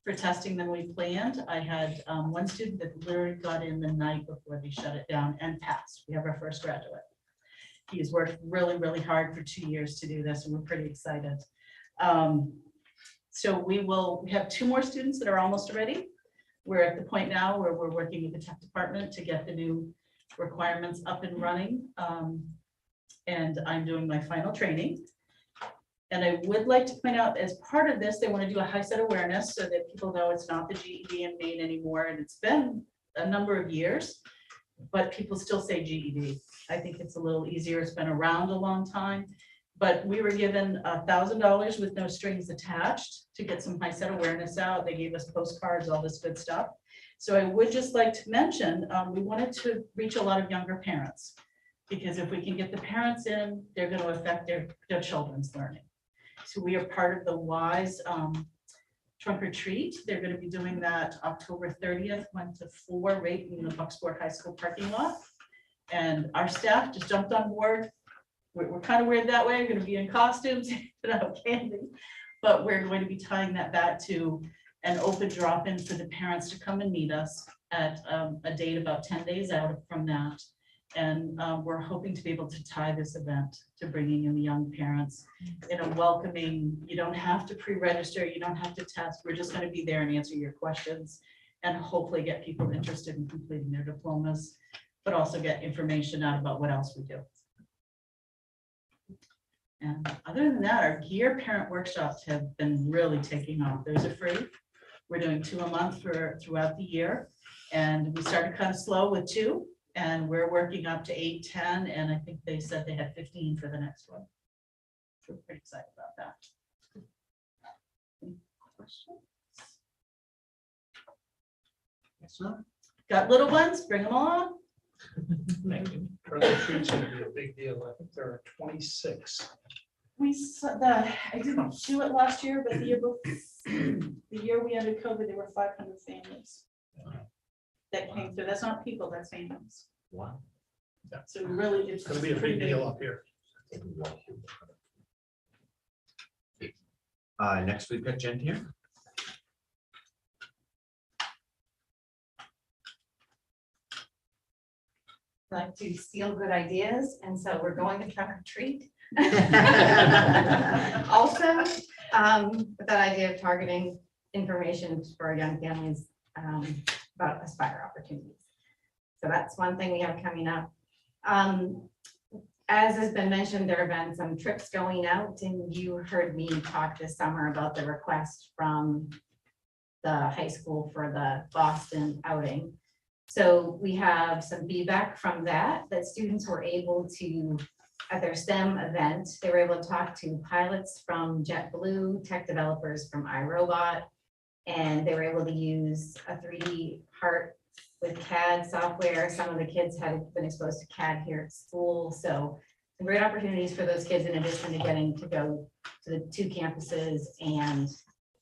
for testing than we planned. I had one student that literally got in the night before they shut it down and passed. We have our first graduate. He's worked really, really hard for 2 years to do this, and we're pretty excited. So we have 2 more students that are almost ready. We're at the point now where we're working with the tech department to get the new requirements up and running. And I'm doing my final training. And I would like to point out, as part of this, they want to do a HISET awareness so that people know it's not the GED in Maine anymore. And it's been a number of years, but people still say GED. I think it's a little easier. It's been around a long time. But we were given $1,000 with no strings attached to get some HISET awareness out. They gave us postcards, all this good stuff. So I would just like to mention, we wanted to reach a lot of younger parents, because if we can get the parents in, they're going to affect their children's learning. So we are part of the WISE trunk or treat. They're going to be doing that October 30th, 1 to 4, right in the Bucksport High School parking lot. And our staff just jumped on board. We're kind of weird that way. We're going to be in costumes, candy, but we're going to be tying that back to an open drop-in for the parents to come and meet us at a date about 10 days out from that. And we're hoping to be able to tie this event to bringing in the young parents in a welcoming, you don't have to pre-register, you don't have to test. We're just going to be there and answer your questions and hopefully get people interested in completing their diplomas, but also get information out about what else we do. And other than that, our gear parent workshops have been really taking off. Those are free. We're doing 2 a month throughout the year. And we started kind of slow with 2, and we're working up to 8, 10, and I think they said they had 15 for the next one. We're pretty excited about that. Any questions? Yes, sir. Got little ones, bring them on. Thank you. Trunk or treat's gonna be a big deal. I think there are 26. I didn't do it last year, but the year before, the year we ended COVID, there were 500 families that came through. That's not people, that's families. Wow. So really, It's gonna be a big deal up here. Next we've got Jen here. Like to steal good ideas, and so we're going to trunk or treat. Also, with that idea of targeting information for young families about Aspire opportunities. So that's one thing we have coming up. As has been mentioned, there have been some trips going out, and you heard me talk this summer about the request from the high school for the Boston outing. So we have some feedback from that students were able to, at their STEM event, they were able to talk to pilots from JetBlue, tech developers from iRobot, and they were able to use a 3D heart with CAD software. Some of the kids had been exposed to CAD here at school, so some great opportunities for those kids in addition to getting to go to the 2 campuses and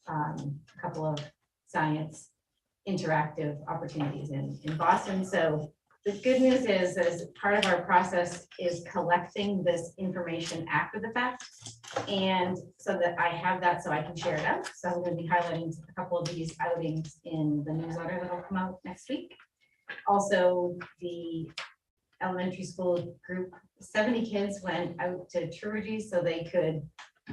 a couple of science interactive opportunities in Boston. So the good news is, as part of our process is collecting this information after the fact. And so that I have that so I can share it out. So I'm going to be highlighting a couple of these outings in the newsletter that will come out next week. Also, the elementary school group, 70 kids went out to Truity so they could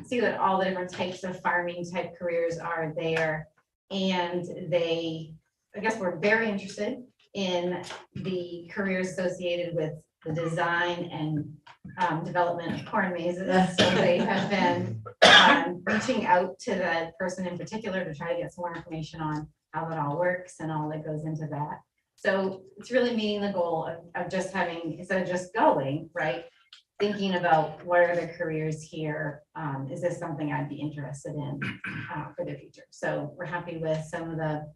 see that all the different types of farming type careers are there. And they, I guess, were very interested in the careers associated with the design and development of corn mazes. So they have been reaching out to that person in particular to try to get some more information on how that all works and all that goes into that. So it's really meeting the goal of just having, instead of just going, right, thinking about what are the careers here? Is this something I'd be interested in for the future? So we're happy with some of the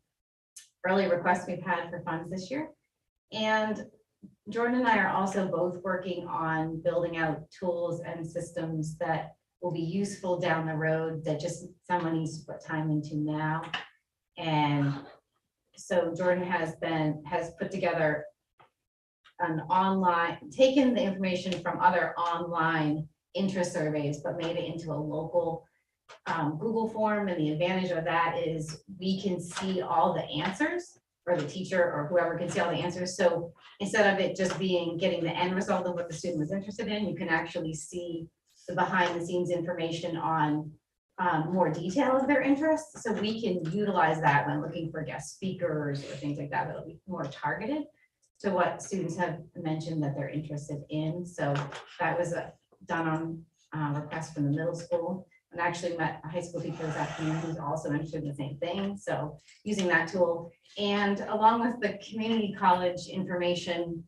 early requests we've had for funds this year. And Jordan and I are also both working on building out tools and systems that will be useful down the road that just someone needs to put time into now. And so Jordan has put together an online, taken the information from other online interest surveys, but made it into a local Google form. And the advantage of that is we can see all the answers, or the teacher or whoever can see all the answers. So instead of it just being getting the end result of what the student was interested in, you can actually see the behind the scenes information on more detail of their interests. So we can utilize that when looking for guest speakers or things like that. That'll be more targeted to what students have mentioned that they're interested in. So that was done on request from the middle school. And actually met a high school teacher this afternoon who's also interested in the same thing. So using that tool, and along with the community college information,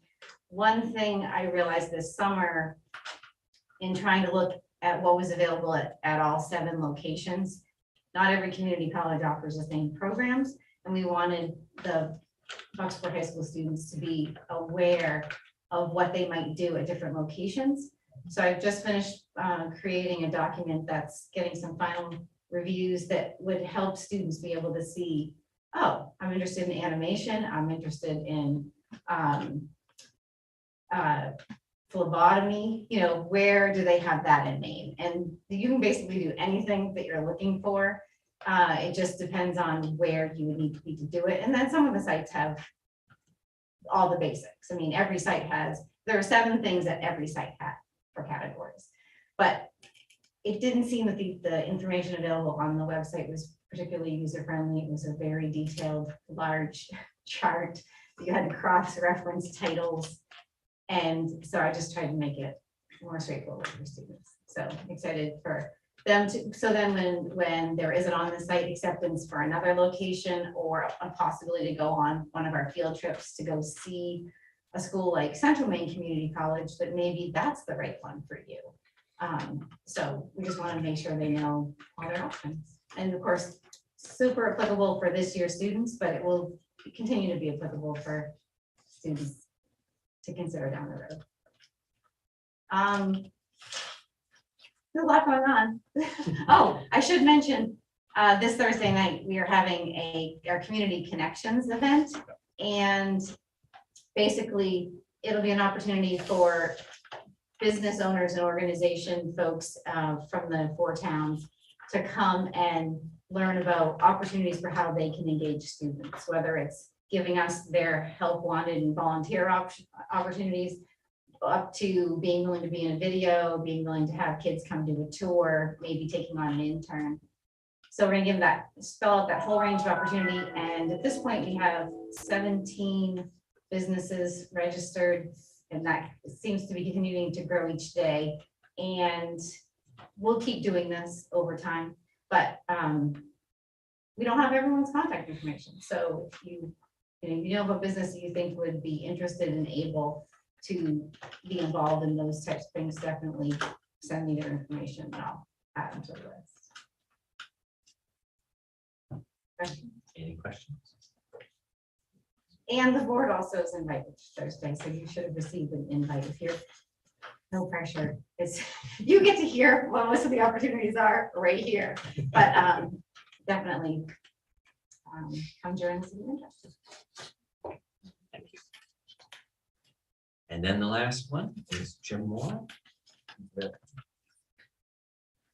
one thing I realized this summer in trying to look at what was available at all 7 locations, not every community college offers the same programs. And we wanted the Bucksport High School students to be aware of what they might do at different locations. So I've just finished creating a document that's getting some final reviews that would help students be able to see, oh, I'm interested in animation, I'm interested in phlebotomy, you know, where do they have that in Maine? And you can basically do anything that you're looking for. It just depends on where you would need to be to do it. And then some of the sites have all the basics. I mean, every site has, there are 7 things that every site had for categories. But it didn't seem that the information available on the website was particularly user-friendly. It was a very detailed, large chart. You had to cross-reference titles. And so I just tried to make it more straightforward for students. So excited for them to, so then when there is an on-the-site acceptance for another location or a possibility to go on one of our field trips to go see a school like Central Maine Community College, that maybe that's the right one for you. So we just want to make sure they know all their options. And of course, super applicable for this year's students, but it will continue to be applicable for students to consider down the road. There's a lot going on. Oh, I should mention, this Thursday night, we are having our Community Connections event. And basically, it'll be an opportunity for business owners and organization folks from the 4 towns to come and learn about opportunities for how they can engage students, whether it's giving us their help wanted and volunteer opportunities, up to being willing to be in a video, being willing to have kids come do a tour, maybe taking on an intern. So we're gonna spell out that whole range of opportunity. And at this point, we have 17 businesses registered, and that seems to be continuing to grow each day. And we'll keep doing this over time, but we don't have everyone's contact information. So if you know of a business that you think would be interested and able to be involved in those types of things, definitely send me their information and I'll add them to the list. Any questions? And the board also is invited Thursday, so you should have received an invite if you're, no pressure. It's, you get to hear what most of the opportunities are right here, but definitely come join us if you're interested. Thank you. And then the last one is Jim Moore. Here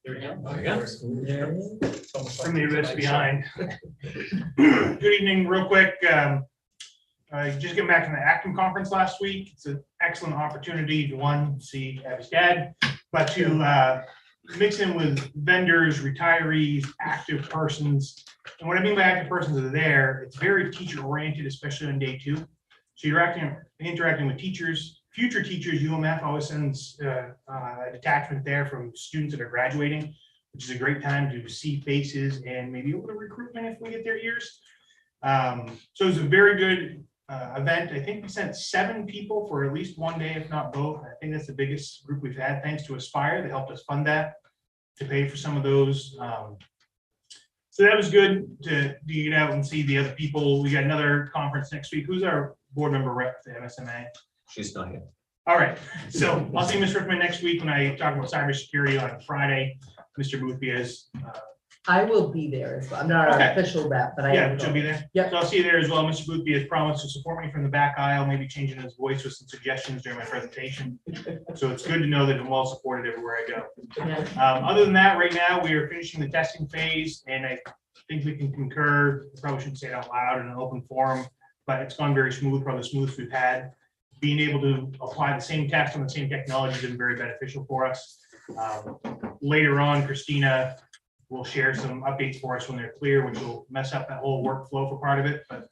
we go. There you go. From the rest behind. Good evening, real quick. I just came back from the Acton conference last week. It's an excellent opportunity to, one, see Abby's dad, but to mix in with vendors, retirees, active persons. And what I mean by active persons are there, it's very teacher oriented, especially on day 2. So you're interacting with teachers, future teachers. UMF always sends a detachment there from students that are graduating, which is a great time to see faces and maybe a little recruitment if we get their ears. So it's a very good event. I think we sent 7 people for at least one day, if not both. I think that's the biggest group we've had, thanks to Aspire. They helped us fund that to pay for some of those. So that was good to get out and see the other people. We got another conference next week. Who's our board member rep to MSMA? She's not here. All right, so I'll see Ms. Rickman next week when I talk about cybersecurity on Friday. Mr. Boothby is. I will be there as well. I'm not Okay. an official rep, but I Yeah, am. she'll be there. Yep. So I'll see you there as well. Mr. Boothby has promised to support me from the back aisle, maybe changing his voice with some suggestions during my presentation. So it's good to know that I'm well supported everywhere I go. Yeah. Other than that, right now, we are finishing the testing phase, and I think we can concur, probably shouldn't say it out loud in an open forum, but it's gone very smooth, probably the smoothest we've had. Being able to apply the same test on the same technology has been very beneficial for us. Later on, Christina will share some updates for us when they're clear, which will mess up that whole workflow for part of it, but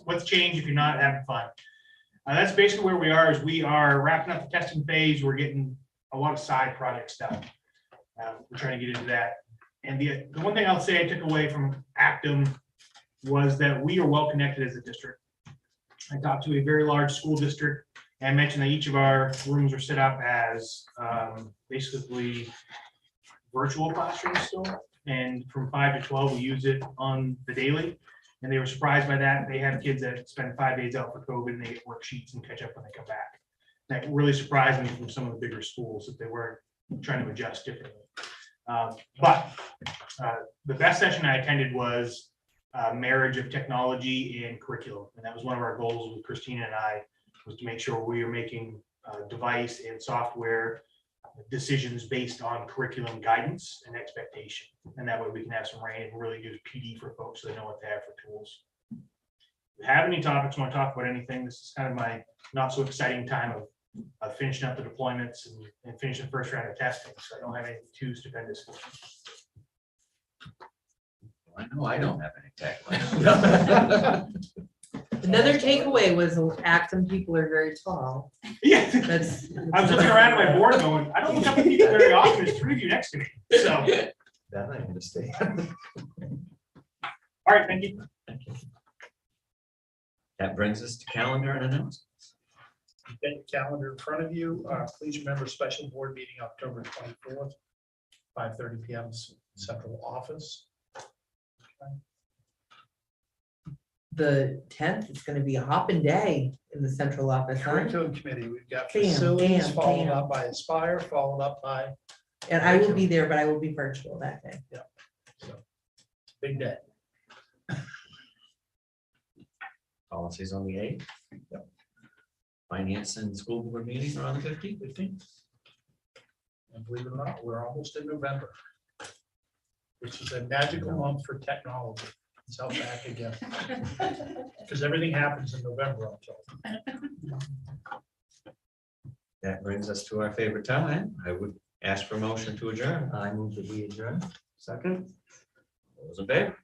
what's changed if you're not having fun? That's basically where we are, is we are wrapping up the testing phase. We're getting a lot of side project stuff. We're trying to get into that. And the one thing I'll say I took away from Acton was that we are well connected as a district. I talked to a very large school district and mentioned that each of our rooms are set up as basically virtual classrooms still. And from 5 to 12, we use it on the daily. And they were surprised by that. They have kids that spend 5 days out for COVID and they get worksheets and catch up when they come back. That really surprised me from some of the bigger schools that they weren't trying to adjust differently. But the best session I attended was marriage of technology and curriculum. And that was one of our goals with Christina and I, was to make sure we are making device and software decisions based on curriculum guidance and expectation. And that way we can have some rain and really use PD for folks so they know what they have for tools. If you have any topics, want to talk about anything, this is kind of my not so exciting time of finishing up the deployments and finishing the first round of testing. So I don't have anything too stupendous. I know I don't have any tagline. Another takeaway was Acton people are very tall. Yeah, That's. I was looking around at my board going, I don't look up at people very often, there's three of you next to me, so, That I understand. all right, thank you. That brings us to calendar and announcements. Get your calendar in front of you. Please remember special board meeting October 24th, 5:30 PM central office. The 10th, it's gonna be a hopping day in the central office, huh? Curriculum committee, we've got Bam, facilities bam, followed bam. up by Aspire, followed up by, And I will be there, but I will be virtual that day. big day. Policies on the 8th. Finance and school board meeting are on the 15th. And believe it or not, we're almost in November, which is a magical month for technology. It's out back again. Because everything happens in November, I'm told. That brings us to our favorite time. I would ask for a motion to adjourn. I move that we adjourn. Second. All those in favor?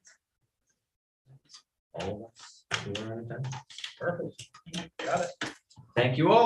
All of us who are in attendance. Perfect. Got it. Thank you all.